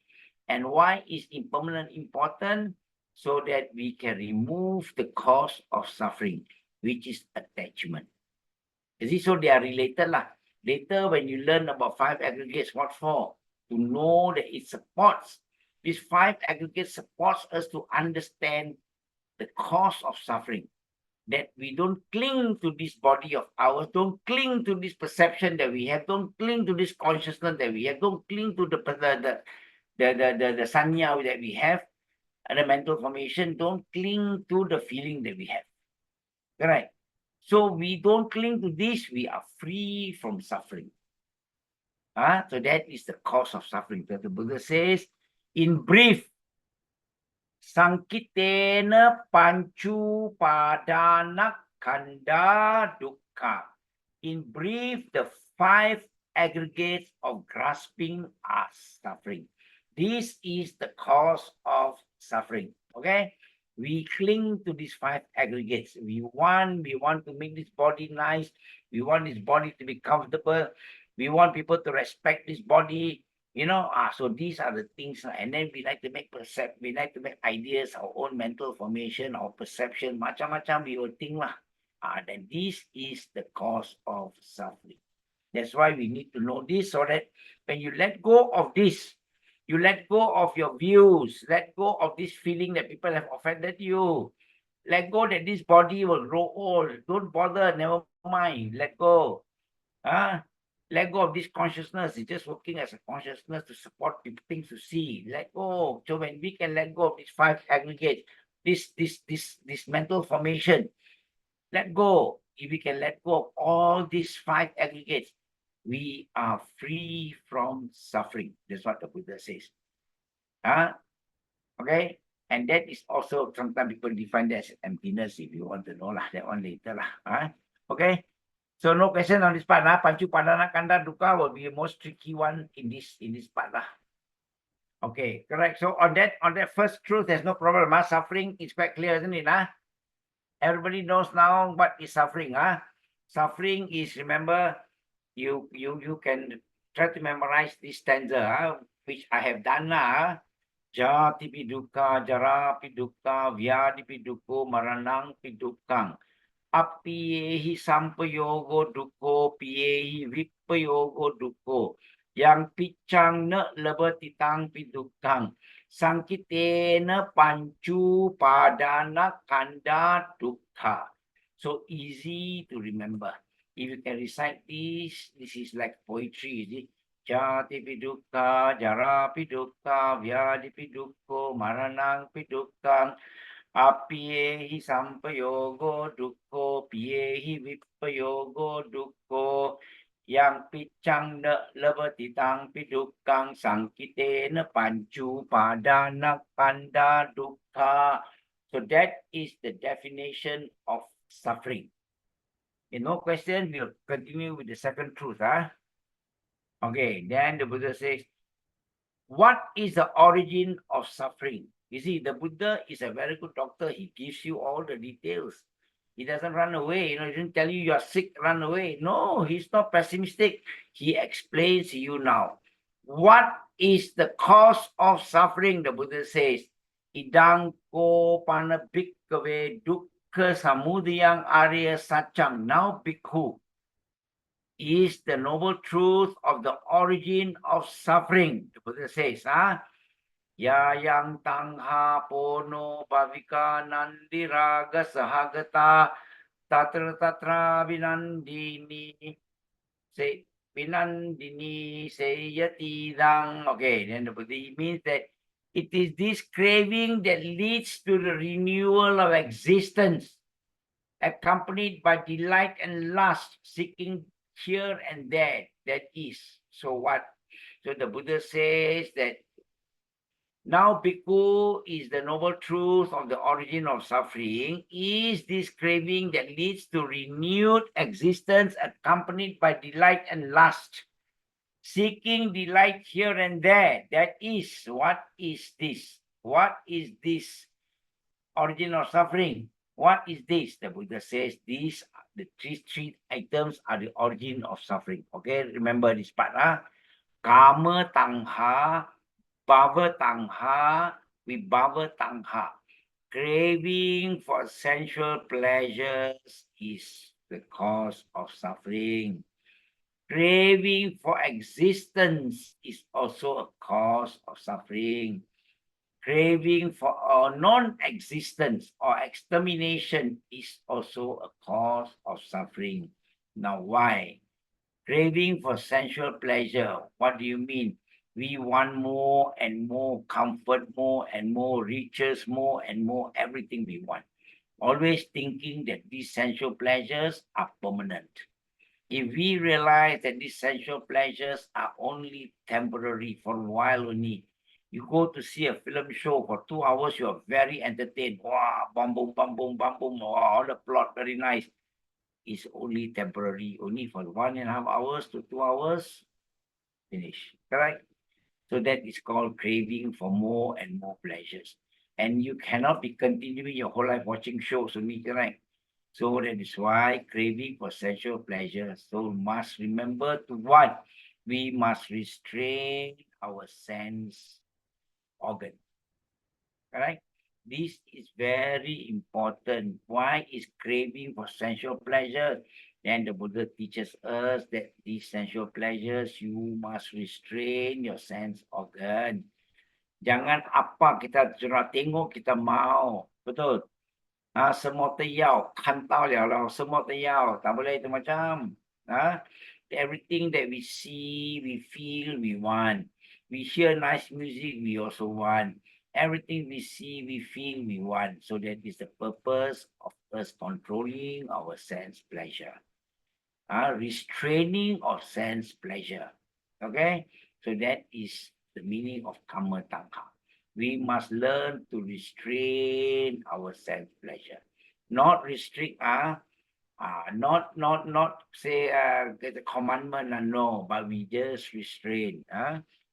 And why is impermanent important? So that we can remove the cause of suffering, which is attachment. You see, so they are related lah. Later, when you learn about 5 aggregates, what for? To know that it supports. These 5 aggregates supports us to understand the cause of suffering. That we don't cling to this body of ours, don't cling to this perception that we have, don't cling to this consciousness that we have, don't cling to the sanya that we have, and the mental formation, don't cling to the feeling that we have. Right? So we don't cling to this, we are free from suffering. So that is the cause of suffering. That the Buddha says, in brief, Sankitena panchu padana kanda dukkha. In brief, the 5 aggregates of grasping are suffering. This is the cause of suffering. Okay? We cling to these 5 aggregates. We want to make this body nice. We want this body to be comfortable. We want people to respect this body. So these are the things, and then we like to make ideas, our own mental formation, our perception, macam-macam we will think lah. Then this is the cause of suffering. That's why we need to know this, so that when you let go of this, you let go of your views, let go of this feeling that people have offended you, let go that this body will grow old. Don't bother, never mind, let go. Let go of this consciousness. It's just working as a consciousness to support things to see. Let go. So when we can let go of these 5 aggregates, this mental formation, let go. If we can let go of all these 5 aggregates, we are free from suffering. That's what the Buddha says. Okay? And that is also, sometimes people define that as emptiness, if you want to know lah. That one later lah. Okay? So no question on this part. Pancu Padana Kanda Dukkha will be the most tricky one in this part lah. Okay, correct. So on that first truth, there's no problem. Suffering is quite clear, isn't it? Everybody knows now what is suffering. Suffering is, remember, you can try to memorize this stanza, which I have done now. Jati pi dukkha, jara pi dukkha, vyadi pi dukkho, maranang pi dukkang. Apiyehi sampayogo dukkho, piyehi vipayogo dukkho. Yang piccang ne lebatitang pi dukkang. Sankitena pancu padana kanda dukkha. So easy to remember. If you can recite this is like poetry, is it? Jati pi dukkha, jara pi dukkha, vyadi pi dukkho, maranang pi dukkang. Apiyehi sampayogo dukkho, piyehi vipayogo dukkho. Yang piccang ne lebatitang pi dukkang, sankitena pancu padana kanda dukkha. So that is the definition of suffering. No question, we'll continue with the second truth. Okay, then the Buddha says, what is the origin of suffering? You see, the Buddha is a very good doctor. He gives you all the details. He doesn't run away. He doesn't tell you you are sick, run away. No, he's not pessimistic. He explains to you now. What is the cause of suffering? The Buddha says, Idang ko pana bhikkhave dukkha samudayang arya satchang. Now, bhikkhu, is the noble truth of the origin of suffering. The Buddha says, Yayang tangha pono bhavika nandiraga sahagata tatra vinandini say vinandini sayati dang. Okay, then the Buddha means that it is this craving that leads to the renewal of existence, accompanied by delight and lust, seeking here and there. That is. So what? So the Buddha says that now bhikkhu is the noble truth of the origin of suffering, is this craving that leads to renewed existence, accompanied by delight and lust, seeking delight here and there. That is. What is this? What is this origin of suffering? What is this? The Buddha says these, the three items are the origin of suffering. Okay, remember this part. Kama tangha, bhava tangha, vibhava tangha. Craving for sensual pleasures is the cause of suffering. Craving for existence is also a cause of suffering. Craving for non-existence or extermination is also a cause of suffering. Now, why? Craving for sensual pleasure. What do you mean? We want more and more comfort, more and more riches, more and more everything we want. Always thinking that these sensual pleasures are permanent. If we realize that these sensual pleasures are only temporary, for a while only, you go to see a film show for 2 hours, you are very entertained. Wow, bam, boom, bam, boom, bam, boom. Wow, the plot, very nice. It's only temporary, only for 1.5 hours to 2 hours, finish. Correct? So that is called craving for more and more pleasures. And you cannot be continuing your whole life watching shows only, correct? So that is why craving for sensual pleasure. So must remember to what? We must restrain our sense organ. Correct? This is very important. Why is craving for sensual pleasure? Then the Buddha teaches us that these sensual pleasures, you must restrain your sense organ. Jangan apa kita cuma tengok kita mau. Betul. Semua tayau, kan tahu lah, semua tayau. Tak boleh itu macam. Everything that we see, we feel, we want. We hear nice music, we also want. Everything we see, we feel, we want. So that is the purpose of us controlling our sense pleasure. Restraining of sense pleasure. Okay? So that is the meaning of karma tangka. We must learn to restrain our sense pleasure. Not restrict, not say the commandment, no, but we just restrain.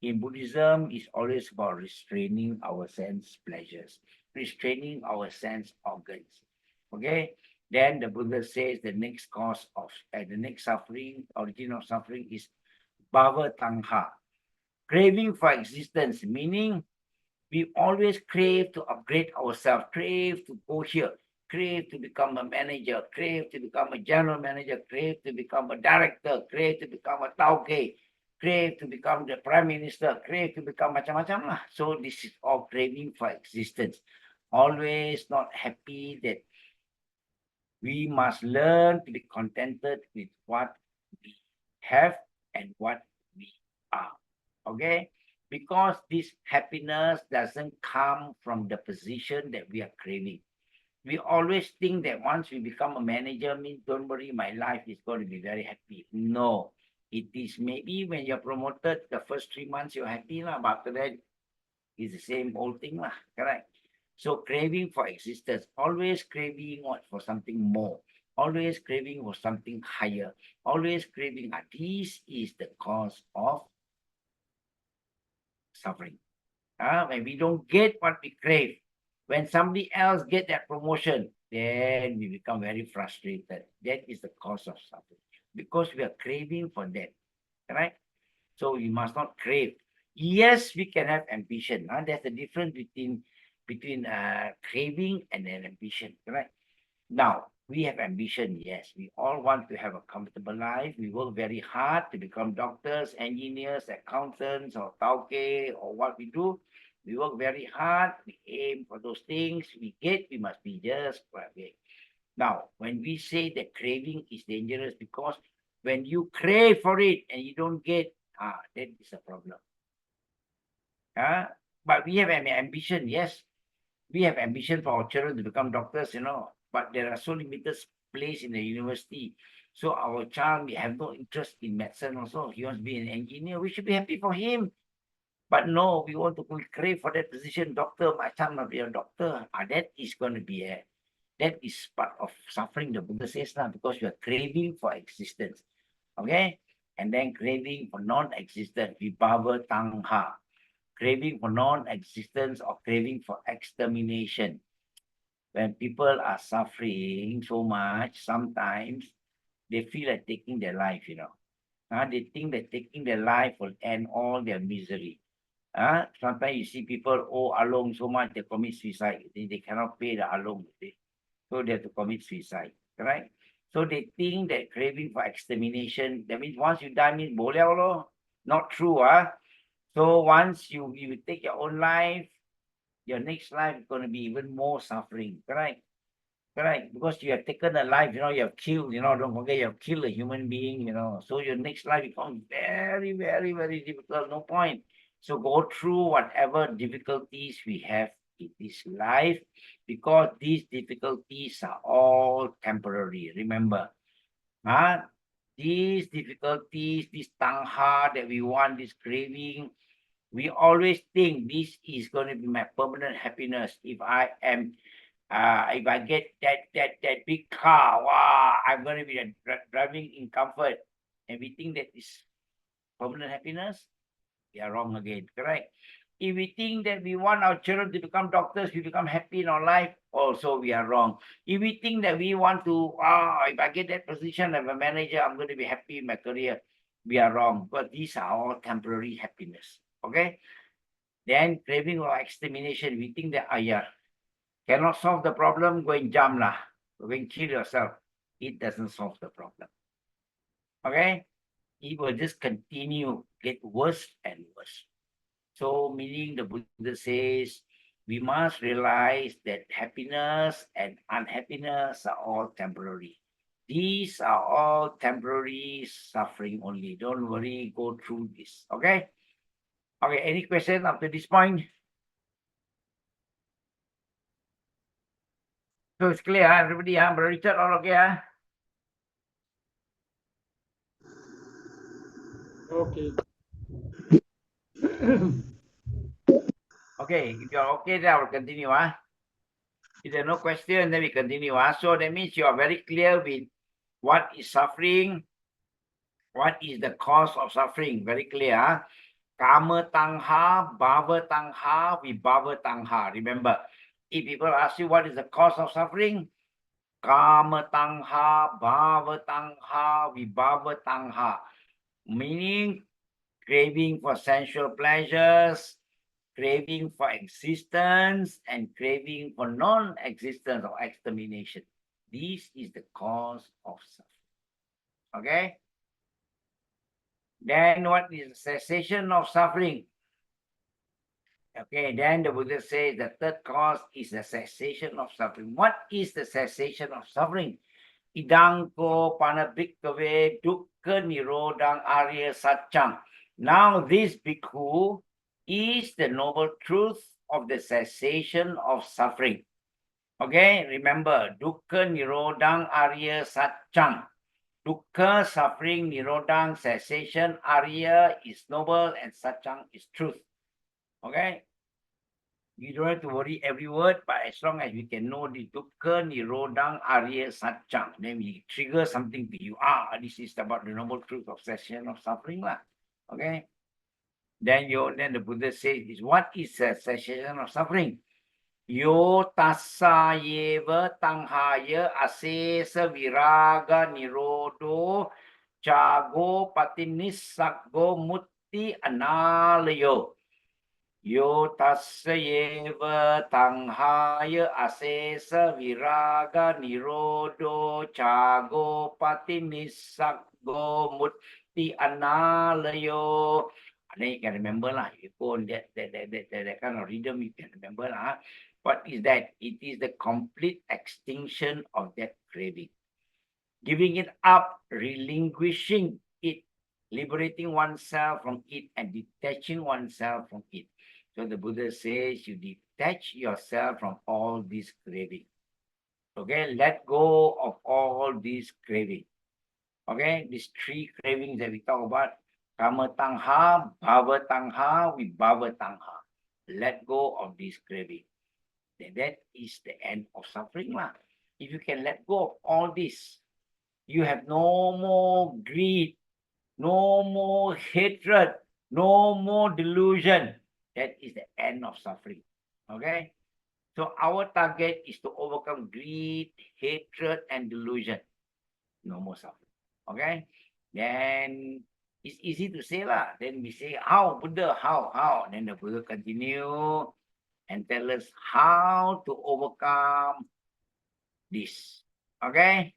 In Buddhism, it's always about restraining our sense pleasures, restraining our sense organs. Okay? Then the Buddha says the next cause of the next suffering, origin of suffering is bhava tangha, craving for existence, meaning we always crave to upgrade ourselves, crave to go here, crave to become a manager, crave to become a general manager, crave to become a director, crave to become a tauke, crave to become the prime minister, crave to become macam-macam lah. So this is all craving for existence. Always not happy that we must learn to be contented with what we have and what we are. Okay? Because this happiness doesn't come from the position that we are craving. We always think that once we become a manager, means don't worry, my life is going to be very happy. No, it is maybe when you're promoted, the first 3 months you're happy, but after that, it's the same old thing, correct? So craving for existence, always craving for something more, always craving for something higher, always craving. This is the cause of suffering. When we don't get what we crave, when somebody else get that promotion, then we become very frustrated. That is the cause of suffering, because we are craving for that, right? So we must not crave. Yes, we can have ambition. There's a difference between craving and an ambition, correct? Now, we have ambition, yes. We all want to have a comfortable life. We work very hard to become doctors, engineers, accountants, or tauke, or what we do. We work very hard. We aim for those things. We must be just perfect. Now, when we say that craving is dangerous, because when you crave for it and you don't get, that is a problem. But we have an ambition, yes. We have ambition for our children to become doctors, but there are so limited place in the university. So our child may have no interest in medicine also. He wants to be an engineer. We should be happy for him. But no, we want to crave for that position. Doctor, my child must be a doctor. That is going to be that is part of suffering, the Buddha says now, because you are craving for existence. Okay? And then craving for non-existence, vibhava tangha. Craving for non-existence or craving for extermination. When people are suffering so much, sometimes they feel like taking their life, They think that taking their life will end all their misery. Sometimes you see people owe along so much, they commit suicide. They cannot pay the along. So they have to commit suicide, right? So they think that craving for extermination, that means once you die, means boleh lo. Not true, So once you take your own life, your next life is going to be even more suffering, correct? Correct, because you have taken a life, you have killed, don't forget you have killed a human being, so your next life becomes very, very, very difficult, no point. So go through whatever difficulties we have in this life, because these difficulties are all temporary, remember. These difficulties, this tangha that we want, this craving, we always think this is going to be my permanent happiness. If I get that big car, wow, I'm going to be driving in comfort, and we think that is permanent happiness, we are wrong again, correct? If we think that we want our children to become doctors, we become happy in our life, also we are wrong. If we think that we want to, if I get that position of a manager, I'm going to be happy in my career, we are wrong. But these are all temporary happiness, okay? Then craving or extermination, we think that, Cannot solve the problem, go and jump lah. Go and kill yourself. It doesn't solve the problem. Okay? It will just continue, get worse and worse. So meaning the Buddha says, we must realize that happiness and unhappiness are all temporary. These are all temporary suffering only. Don't worry, go through this. Okay? Okay, any question up to this point? So it's clear, everybody, Brother Richard, all okay? Okay. Okay, if you're okay, then I will continue. If there are no question, then we continue. So that means you are very clear with what is suffering, what is the cause of suffering. Very clear. Kama tangha, bhava tangha, vibhava tangha. Remember, if people ask you what is the cause of suffering, kama tangha, bhava tangha, vibhava tangha. Meaning craving for sensual pleasures, craving for existence, and craving for non-existence or extermination. This is the cause of suffering. Okay? Then what is the cessation of suffering? Okay, then the Buddha says the third cause is the cessation of suffering. What is the cessation of suffering? Idangko panabhikkave dukkha nirodang arya satchang. Now this bhikkhu is the noble truth of the cessation of suffering. Okay, remember, dukkha nirodang arya satchang. Dukkha, suffering, nirodang, cessation, arya is noble, and satchang is truth. Okay? You don't have to worry every word, but as long as we can know the dukkha, nirodang, arya, satchang, then we trigger something to you. This is about the noble truth of cessation of suffering. Okay? Then the Buddha says, what is the cessation of suffering? Yo tassa yeva tanghaya asesa viraga nirodo chago patinissago mutti analayo. Yo tassa yeva tanghaya asesa viraga nirodo chago patinissago mutti analayo. Then you can remember lah. You go on that kind of rhythm, you can remember lah. What is that? It is the complete extinction of that craving. Giving it up, relinquishing it, liberating oneself from it, and detaching oneself from it. So the Buddha says you detach yourself from all these craving. Okay, let go of all these craving. Okay, these three cravings that we talk about. Kama tangha, bhava tangha, vibhava tangha. Let go of this craving. Then that is the end of suffering. If you can let go of all this, you have no more greed, no more hatred, no more delusion. That is the end of suffering. Okay? So our target is to overcome greed, hatred, and delusion. No more suffering. Okay? Then it's easy to say lah. Then we say, how, Buddha, how? Then the Buddha continue and tell us how to overcome this. Okay?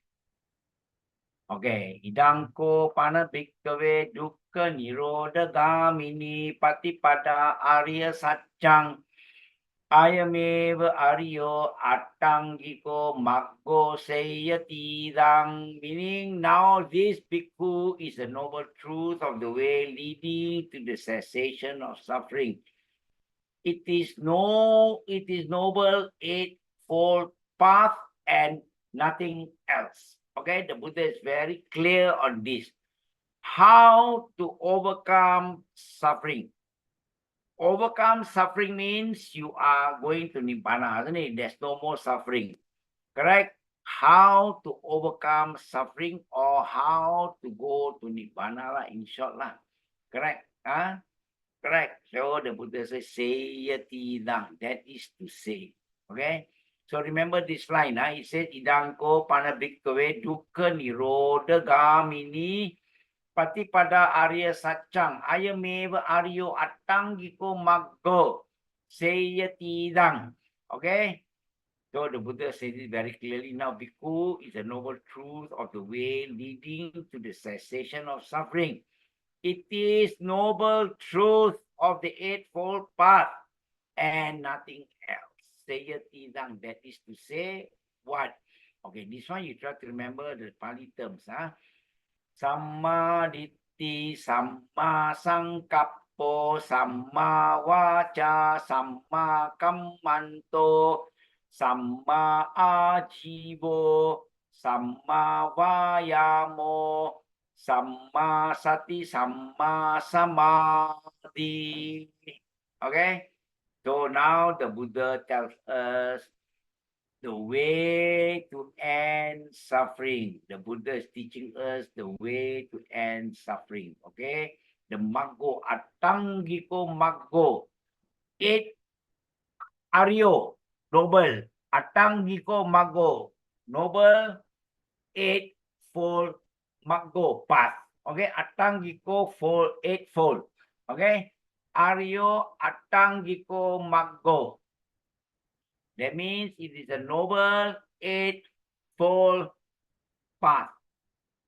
Okay. Idangko pana bhikkave dukkha nirodha gamini patipada arya satchang ayameva aryo attangiko maggo seyatidang. Meaning now this bhikkhu is the noble truth of the way leading to the cessation of suffering. It is noble eightfold path and nothing else. Okay, the Buddha is very clear on this. How to overcome suffering. Overcome suffering means you are going to Nibbana, isn't it? There's no more suffering. Correct? How to overcome suffering or how to go to Nibbana, in short. Correct? Correct. So the Buddha says, Sayatidang. That is to say. Okay? So remember this line. It says, Idangko panabhikkave dukkha nirodha gamini patipada arya satchang ayameva aryo attangiko maggo sayatidang. Okay? So the Buddha says it very clearly. Now, Bhikkhu is a noble truth of the way leading to the cessation of suffering. It is noble truth of the Eightfold Path and nothing else. Saya tidang, that is to say, what? Okay, this one you try to remember the Pali terms. Samma ditti, samma sankappo, samma vaca, samma kammanto, samma ajivo, samma vayamo, samma sati, samma samadhi. Okay? So now the Buddha tells us the way to end suffering. The Buddha is teaching us the way to end suffering. Okay? The Maggo, Atangiko Maggo. 8 Aryo, noble. Atangiko Maggo, noble. 8-fold Maggo, path. Okay? Atangiko fold, 8-fold. Okay? Aryo Atangiko Maggo. That means it is a noble 8-fold path.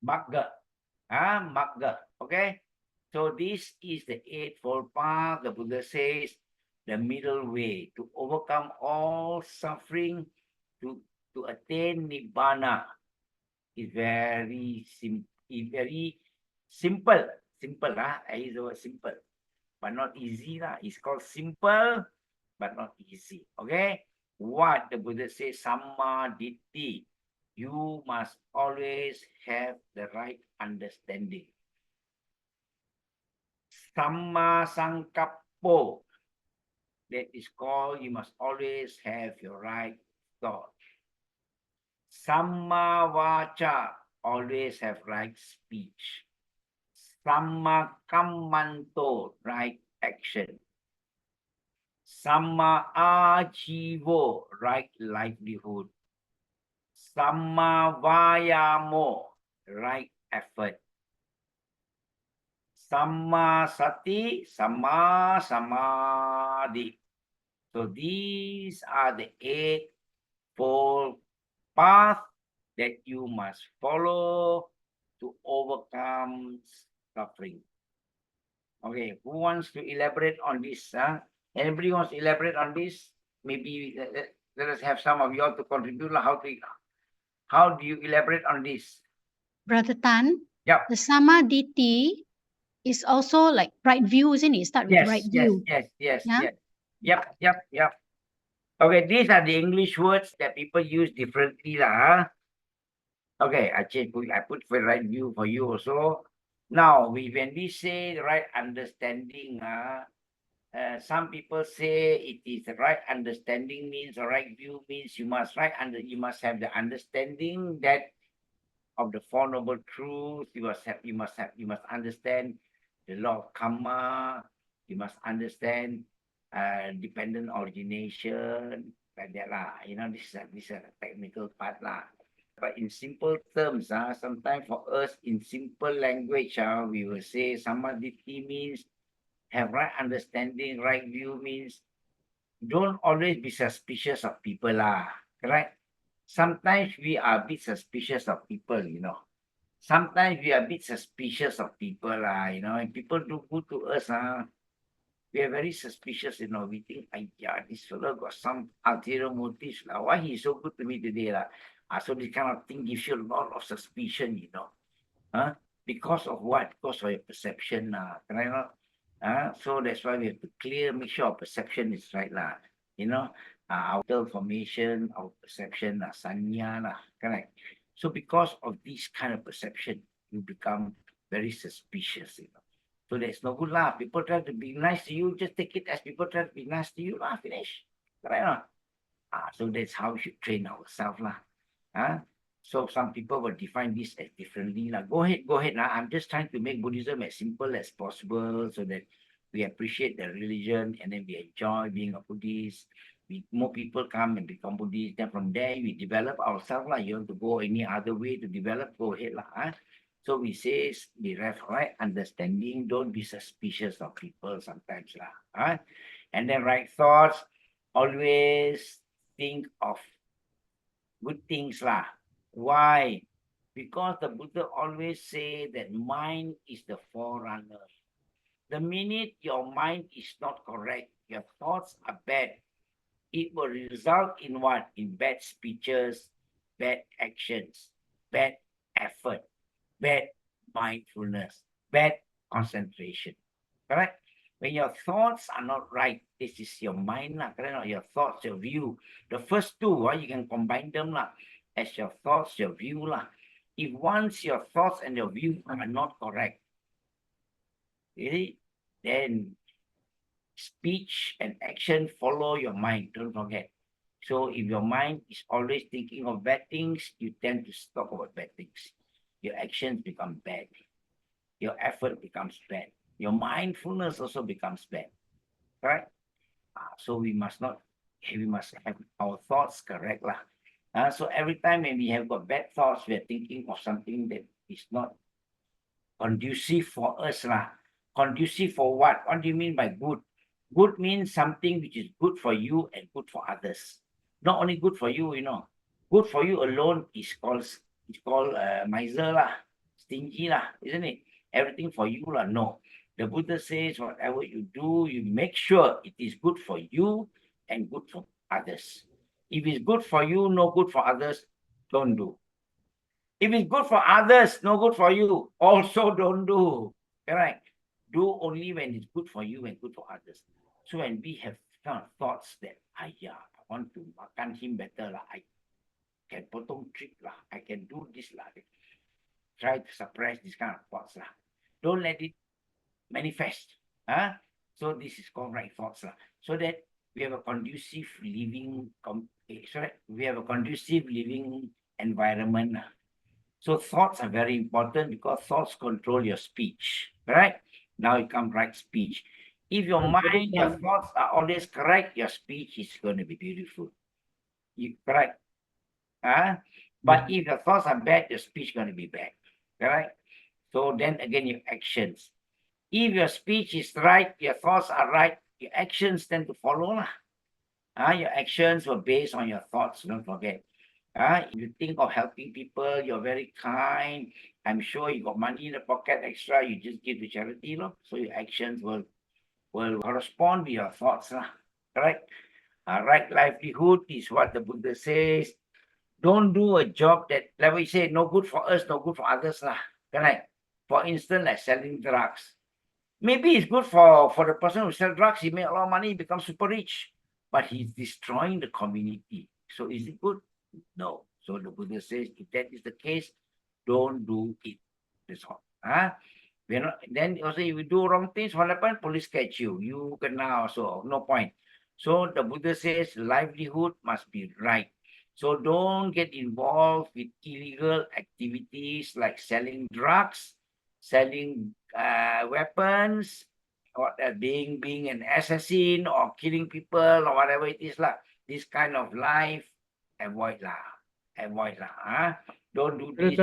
Magga. Magga. Okay? So this is the 8-fold path. The Buddha says the middle way to overcome all suffering, to attain Nibbana is very simple. Simple. I use the word simple, but not easy. It's called simple, but not easy. Okay? What the Buddha says, Samma Ditti, you must always have the right understanding. Samma Sankappo, that is called, you must always have your right thought. Samma Vaca, always have right speech. Samma Kammanto, right action. Samma Ajivo, right livelihood. Samma Vayamo, right effort. Samma Sati, Samma Samadhi. So these are the 8-fold path that you must follow to overcome suffering. Okay, who wants to elaborate on this? Anybody wants to elaborate on this? Maybe let us have some of you all to contribute. How do you elaborate on this? Brother Tan, Yep. the Samadhi is also like right view, isn't it? Start with right view. Yes. Yep. Okay, these are the English words that people use differently. Okay, I put for right view for you also. Now, when we say right understanding, some people say it is the right understanding means or right view means you must have the understanding that of the Four Noble Truths. You must understand the law of karma. You must understand dependent origination, like that lah. This is a technical part lah. But in simple terms, sometimes for us in simple language, we will say Samadhi means have right understanding, right view means don't always be suspicious of people lah. Correct? Sometimes we are a bit suspicious of people, Sometimes we are a bit suspicious of people and people do good to us, we are very suspicious, we think, this fellow got some ulterior motives, why he's so good to me today, so this kind of thing gives you a lot of suspicion, because of what? Because of your perception, correct? So that's why we have to make sure our perception is right, our mental formation, our perception, sanya, correct? So because of this kind of perception, you become very suspicious, So that's no good lah. People try to be nice to you, just take it as people try to be nice to you lah. Finish, correct? So that's how we should train ourselves lah. So some people will define this as differently lah. Go ahead. I'm just trying to make Buddhism as simple as possible so that we appreciate the religion and then we enjoy being a Buddhist. More people come and become Buddhist. Then from there we develop ourselves lah. You want to go any other way to develop? Go ahead lah. So we say the right understanding. Don't be suspicious of people sometimes lah. And then right thoughts. Always think of good things lah. Why? Because the Buddha always say that mind is the forerunner. The minute your mind is not correct, your thoughts are bad, it will result in what? In bad speeches, bad actions, bad effort, bad mindfulness, bad concentration. Correct? When your thoughts are not right, this is your mind, correct? Your thoughts, your view. The first two, you can combine them as your thoughts, your view. If once your thoughts and your view are not correct, really, then speech and action follow your mind. Don't forget. So if your mind is always thinking of bad things, you tend to talk about bad things. Your actions become bad. Your effort becomes bad. Your mindfulness also becomes bad. Right? So we must have our thoughts correct. So every time when we have got bad thoughts, we are thinking of something that is not conducive for us. Conducive for what? What do you mean by good? Good means something which is good for you and good for others. Not only good for you, good for you alone is called miser stingy isn't it? Everything for you no. The Buddha says whatever you do, you make sure it is good for you and good for others. If it's good for you, no good for others, don't do. If it's good for others, no good for you, also don't do. Correct? Do only when it's good for you and good for others. So when we have kind of thoughts that, I want to makan him better, I can potong trick, I can do this, try to suppress this kind of thoughts. Don't let it manifest. So this is called right thoughts. So that we have a conducive living, we have a conducive living environment. So thoughts are very important because thoughts control your speech, right? Now it comes right speech. If your mind, your thoughts are always correct, your speech is going to be beautiful. Correct? But if your thoughts are bad, your speech is going to be bad. Correct? So then again, your actions. If your speech is right, your thoughts are right, your actions tend to follow. Your actions were based on your thoughts, don't forget. If you think of helping people, you're very kind. I'm sure you got money in the pocket extra, you just give to charity. So your actions will correspond with your thoughts. Right? Right livelihood is what the Buddha says. Don't do a job that, like we say, no good for us, no good for others. Correct? For instance, like selling drugs. Maybe it's good for the person who sells drugs. He made a lot of money, becomes super rich, but he's destroying the community. So is it good? No. So the Buddha says, if that is the case, don't do it. That's all. Then also if you do wrong things, what happens? Police catch you. You can now also, no point. So the Buddha says livelihood must be right. So don't get involved with illegal activities like selling drugs, selling weapons, or being an assassin or killing people or whatever it is This kind of life, avoid Don't do this.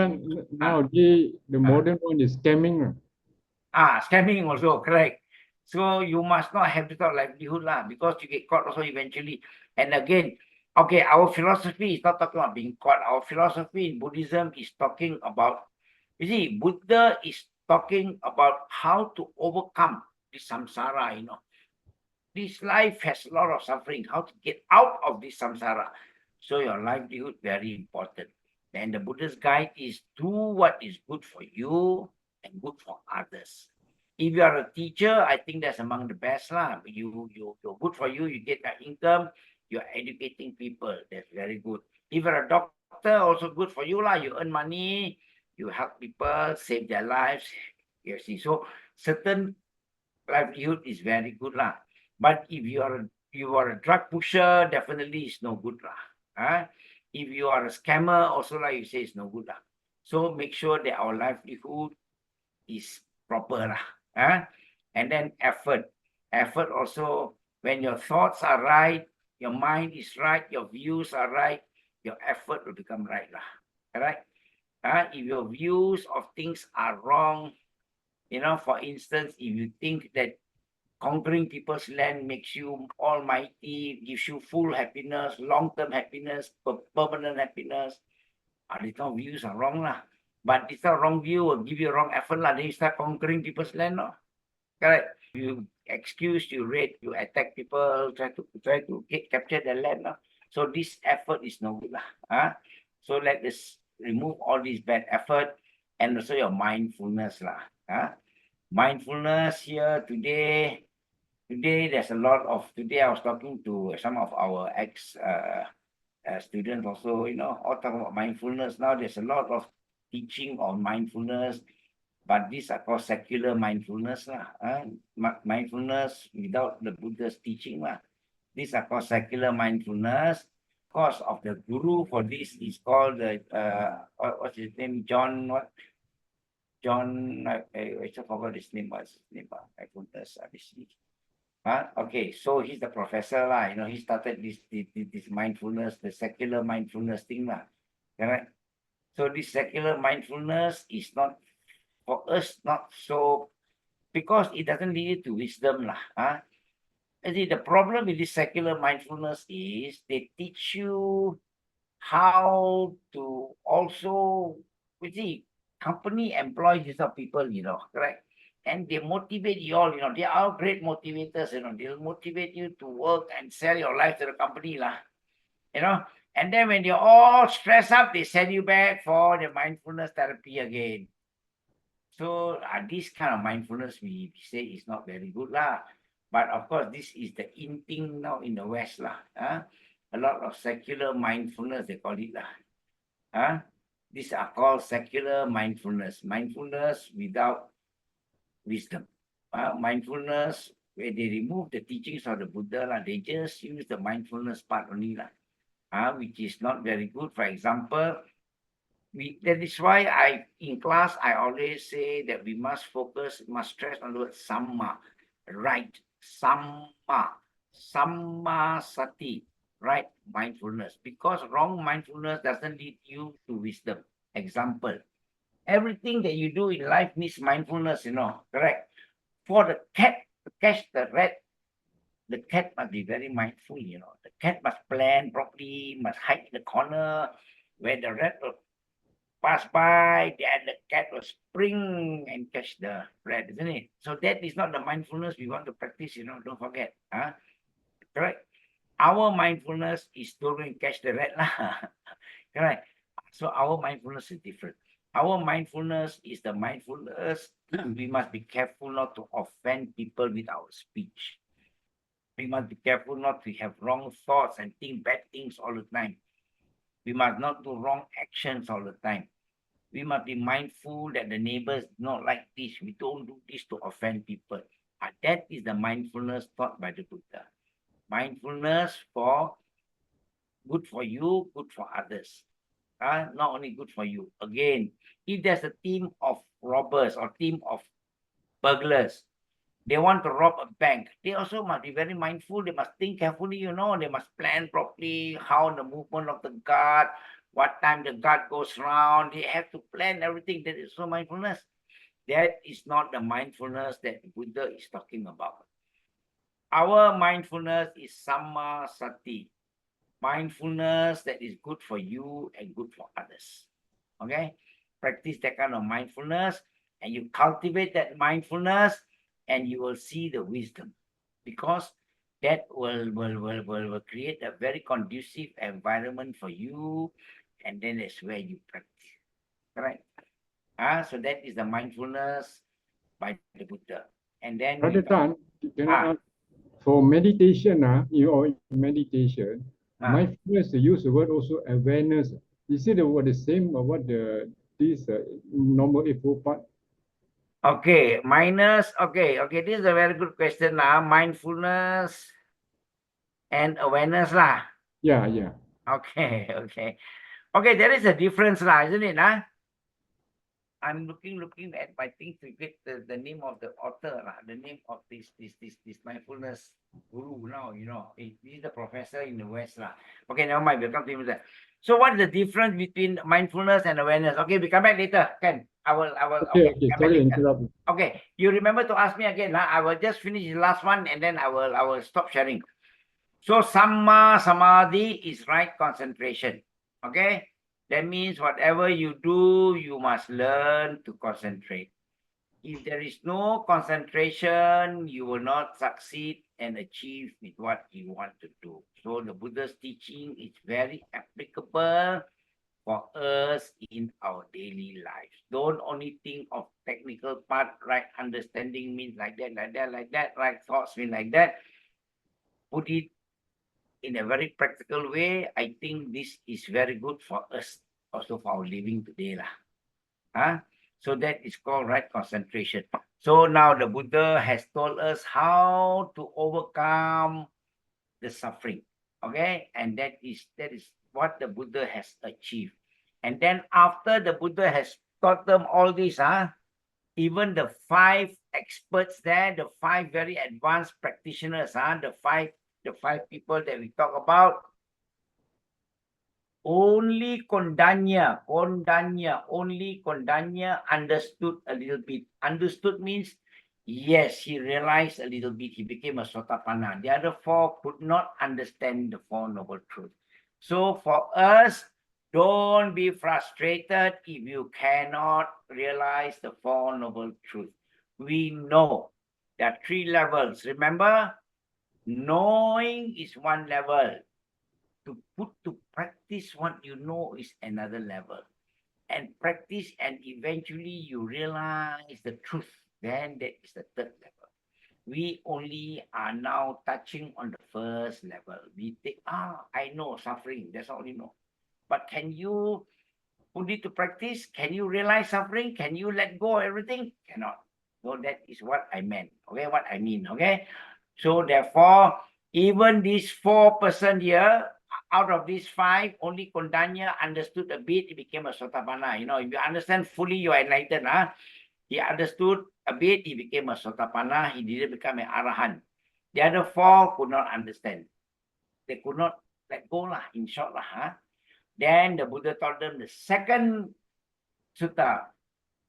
Now the modern one is scamming. Scamming also, correct. So you must not have this livelihood because you get caught also eventually. And again, okay, our philosophy is not talking about being caught. Our philosophy in Buddhism is talking about, you see, Buddha is talking about how to overcome this samsara, This life has a lot of suffering, how to get out of this samsara. So your livelihood very important. And the Buddha's guide is do what is good for you and good for others. If you are a teacher, I think that's among the best you're good for you, you get an income, you're educating people. That's very good. If you're a doctor, also good for you you earn money, you help people, save their lives. You see, so certain livelihood is very good But if you are a drug pusher, definitely it's no good If you are a scammer, also like you say, it's no good So make sure that our livelihood is proper And then effort. Effort also, when your thoughts are right, your mind is right, your views are right, your effort will become right Correct? If your views of things are wrong, for instance, if you think that conquering people's land makes you almighty, gives you full happiness, long-term happiness, permanent happiness. These kind of views are wrong lah. But this kind of wrong view will give you a wrong effort lah. Then you start conquering people's land, no? Correct. You excuse, you raid, you attack people, try to capture the land, no? So this effort is no good lah. So let us remove all this bad effort and also your mindfulness lah. Mindfulness here today there's a lot of, today I was talking to some of our students also, all talking about mindfulness. Now there's a lot of teaching on mindfulness, but these are called secular mindfulness lah. Mindfulness without the Buddha's teaching lah. These are called secular mindfulness. Cause of the guru for this is called what's his name? John, I just forgot his name. What's his name? Mindfulness, obviously. Okay, so he's the professor lah. He started this mindfulness, the secular mindfulness thing lah. Correct? So this secular mindfulness is not for us, not so, because it doesn't lead you to wisdom lah. The problem with this secular mindfulness is they teach you how to also, company employs these people, correct? And they motivate you all, they are great motivators, they'll motivate you to work and sell your life to the company lah, and then when you're all stressed up, they send you back for the mindfulness therapy again. So this kind of mindfulness we say is not very good lah. But of course, this is the in thing now in the West lah. A lot of secular mindfulness, they call it lah. These are called secular mindfulness. Mindfulness without wisdom. Mindfulness, where they remove the teachings of the Buddha lah, they just use the mindfulness part only lah, which is not very good. For example, that is why in class I always say that we must focus, must stress on the word samma, right? Samma sati, right? Mindfulness. Because wrong mindfulness doesn't lead you to wisdom. Example, everything that you do in life needs mindfulness, correct? For the cat to catch the rat, the cat must be very mindful, The cat must plan properly, must hide in the corner where the rat will pass by, then the cat will spring and catch the rat, isn't it? So that is not the mindfulness we want to practice, don't forget. Correct? Our mindfulness is to go and catch the rat lah. Correct? So our mindfulness is different. Our mindfulness is the mindfulness. We must be careful not to offend people with our speech. We must be careful not to have wrong thoughts and think bad things all the time. We must not do wrong actions all the time. We must be mindful that the neighbors do not like this. We don't do this to offend people. That is the mindfulness taught by the Buddha. Mindfulness for good for you, good for others. Not only good for you. Again, if there's a team of robbers or team of burglars, they want to rob a bank, they also must be very mindful. They must think carefully, they must plan properly how the movement of the guard, what time the guard goes round. They have to plan everything. That is so mindfulness. That is not the mindfulness that the Buddha is talking about. Our mindfulness is samma sati. Mindfulness that is good for you and good for others. Okay? Practice that kind of mindfulness and you cultivate that mindfulness and you will see the wisdom, because that will create a very conducive environment for you, and then that's where you practice. Correct? So that is the mindfulness by the Buddha. And then Brother Tan, can I ask, for meditation, your meditation, mindfulness, they use the word also awareness. Is it the same or what this normal Eightfold part? Okay, okay, this is a very good question now. Mindfulness and awareness lah. Yeah. Okay, there is a difference lah, isn't it? I'm looking at my things to get the name of the author lah, the name of this mindfulness guru now, he's the professor in the West lah. Okay, never mind, we'll come to him later. So what is the difference between mindfulness and awareness? Okay, we come back later, Ken. Okay, okay. okay. Sorry, interrupt. Okay, you remember to ask me again. I will just finish the last one and then I will stop sharing. So Samma Samadhi is right concentration. Okay? That means whatever you do, you must learn to concentrate. If there is no concentration, you will not succeed and achieve with what you want to do. So the Buddha's teaching is very applicable for us in our daily lives. Don't only think of technical part, right understanding means like that, right thoughts mean like that. Put it in a very practical way. I think this is very good for us, also for our living today. So that is called right concentration. So now the Buddha has told us how to overcome the suffering. Okay, and that is what the Buddha has achieved. And then after the Buddha has taught them all this, even the 5 experts there, the 5 very advanced practitioners, the five people that we talk about, only Kondanya understood a little bit. Understood means, yes, he realized a little bit. He became a Sotapanna. The other 4 could not understand the 4 Noble Truths. So for us, don't be frustrated if you cannot realize the 4 Noble Truths. We know there are 3 levels. Remember, knowing is 1 level. To put to practice what you know is another level, and practice and eventually you realize the truth, then that is the 3rd level. We only are now touching on the 1st level. We think, I know suffering, that's all you know. But can you put it to practice? Can you realize suffering? Can you let go of everything? Cannot. So that is what I meant. Okay, what I mean. Okay, so therefore, even these 4% here, out of these 5, only Kondanya understood a bit. He became a Sotapanna. You know, if you understand fully, you are enlightened. He understood a bit. He became a Sotapanna. He didn't become an Arahant. The other 4 could not understand. They could not let go lah. In short lah. Then the Buddha told them the 2nd sutta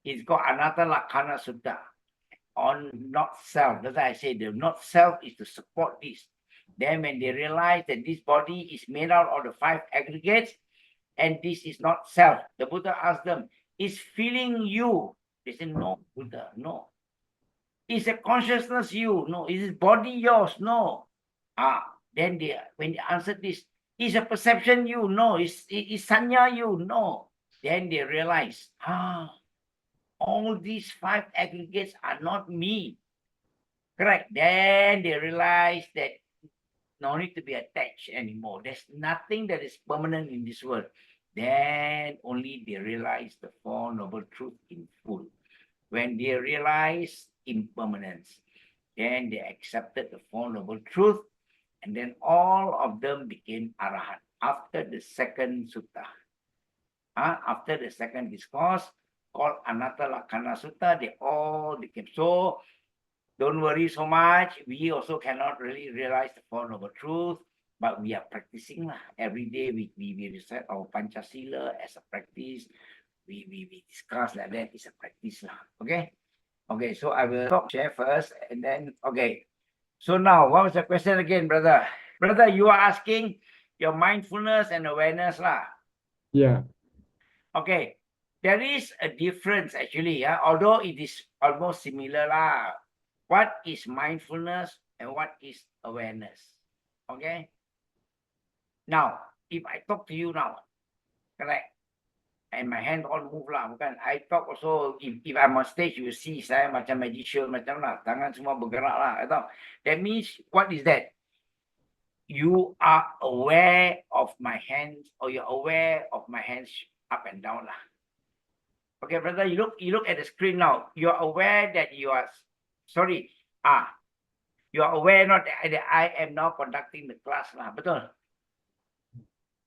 is called Anatta Lakkhana Sutta, on not self. That's why I say the not self is to support this. Then when they realize that this body is made out of the 5 aggregates and this is not self, the Buddha asked them, is feeling you? They said, no, Buddha, no. Is a consciousness you? No. Is this body yours? No. Then when they answered this, is a perception you? No. Is sanya you? No. Then they realize, all these 5 aggregates are not me. Correct. Then they realize that no need to be attached anymore. There's nothing that is permanent in this world. Then only they realize the 4 Noble Truths in full. When they realize impermanence, then they accepted the 4 Noble Truths, and then all of them became Arahant after the 2nd sutta. After the 2nd discourse called Anatta Lakkhana Sutta, they all became. So don't worry so much. We also cannot really realize the 4 Noble Truths, but we are practicing every day. We recite our Panchasila as a practice. We discuss like that. It's a practice. Okay. Okay. So I will stop share first, and then okay. So now, what was the question again, brother? Brother, you are asking your mindfulness and awareness lah. Yeah. Okay. There is a difference actually. Although it is almost similar lah. What is mindfulness and what is awareness? Okay. Now, if I talk to you now, correct, and my hand all move lah, bukan? I talk also, if I'm on stage, you see saya macam magician, macam lah, tangan semua bergerak lah, atau that means, what is that? You are aware of my hands, or you're aware of my hands up and down lah. Okay, brother, you look at the screen now. You're aware that you are, sorry, you are aware not that I am now conducting the class lah, betul?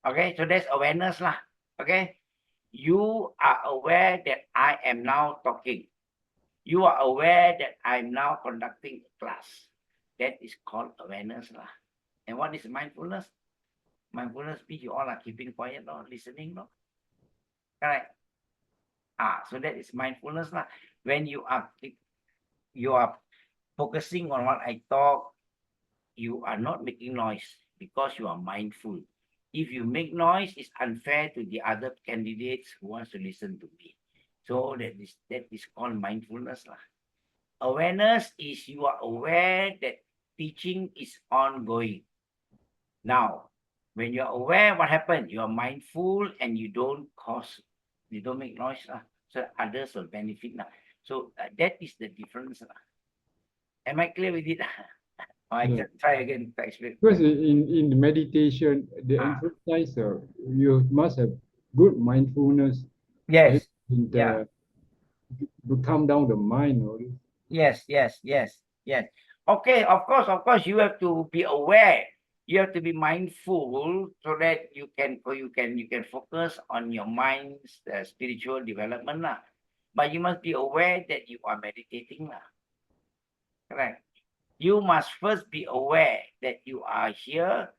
Okay, so that's awareness lah. Okay, you are aware that I am now talking. You are aware that I'm now conducting the class. That is called awareness lah. And what is mindfulness? Mindfulness means you all are keeping quiet, no, listening, no. Correct. So that is mindfulness lah. When you are focusing on what I talk, you are not making noise because you are mindful. If you make noise, it's unfair to the other candidates who wants to listen to me. So that is called mindfulness lah. Awareness is you are aware that teaching is ongoing. Now, when you're aware, what happened? You are mindful and you don't make noise lah. So others will benefit lah. So that is the difference lah. Am I clear with it? I Yeah. can try again to explain. Because in meditation, they emphasize you must have good mindfulness. Yes. And, Yeah. to calm down the mind. Yes. Okay, of course, you have to be aware. You have to be mindful so that you can focus on your mind's spiritual development lah. But you must be aware that you are meditating lah. Correct. You must first be aware that you are here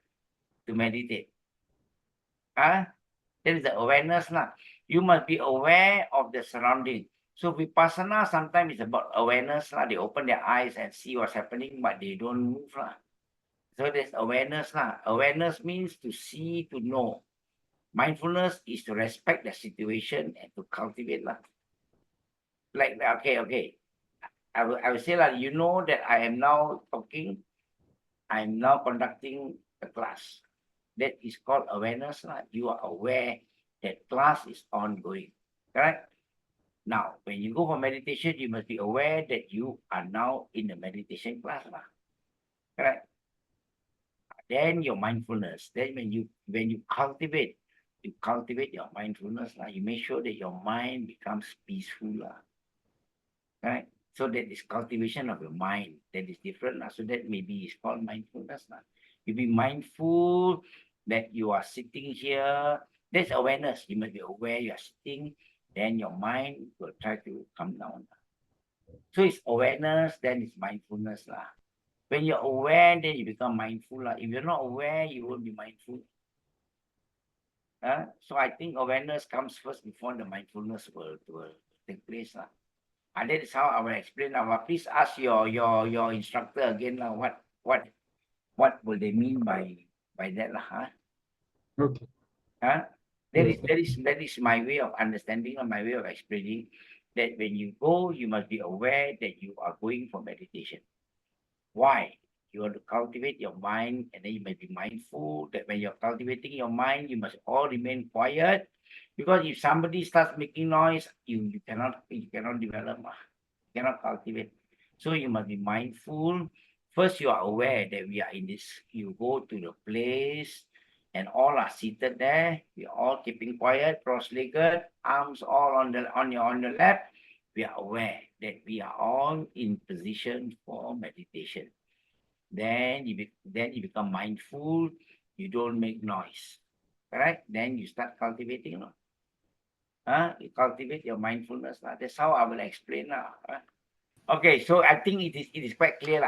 to meditate. That is the awareness lah. You must be aware of the surrounding. So vipassana sometimes is about awareness lah. They open their eyes and see what's happening, but they don't move lah. So there's awareness lah. Awareness means to see, to know. Mindfulness is to respect the situation and to cultivate lah. Like okay. I will say like, you know that I am now talking, I am now conducting a class. That is called awareness lah. You are aware that class is ongoing. Correct? Now, when you go for meditation, you must be aware that you are now in the meditation class lah. Correct? Then your mindfulness. Then when you cultivate your mindfulness lah. You make sure that your mind becomes peaceful lah. Right? So that is cultivation of your mind. That is different lah. So that maybe is called mindfulness lah. You be mindful that you are sitting here. That's awareness. You must be aware you are sitting. Then your mind will try to come down. So it's awareness, then it's mindfulness lah. When you're aware, then you become mindful lah. If you're not aware, you won't be mindful. So I think awareness comes first before the mindfulness will take place lah. And that is how I will explain now. Please ask your instructor again now. What will they mean by that lah? Okay. That is my way of understanding or my way of explaining that when you go, you must be aware that you are going for meditation. Why? You want to cultivate your mind, and then you must be mindful that when you're cultivating your mind, you must all remain quiet. Because if somebody starts making noise, you cannot develop, you cannot cultivate. So you must be mindful. First, you are aware that we are in this. You go to the place, and all are seated there. We are all keeping quiet, cross-legged, arms all on the lap. We are aware that we are all in position for meditation. Then you become mindful. You don't make noise. Correct? Then you start cultivating. You cultivate your mindfulness. That's how I will explain now. Okay, so I think it is quite clear.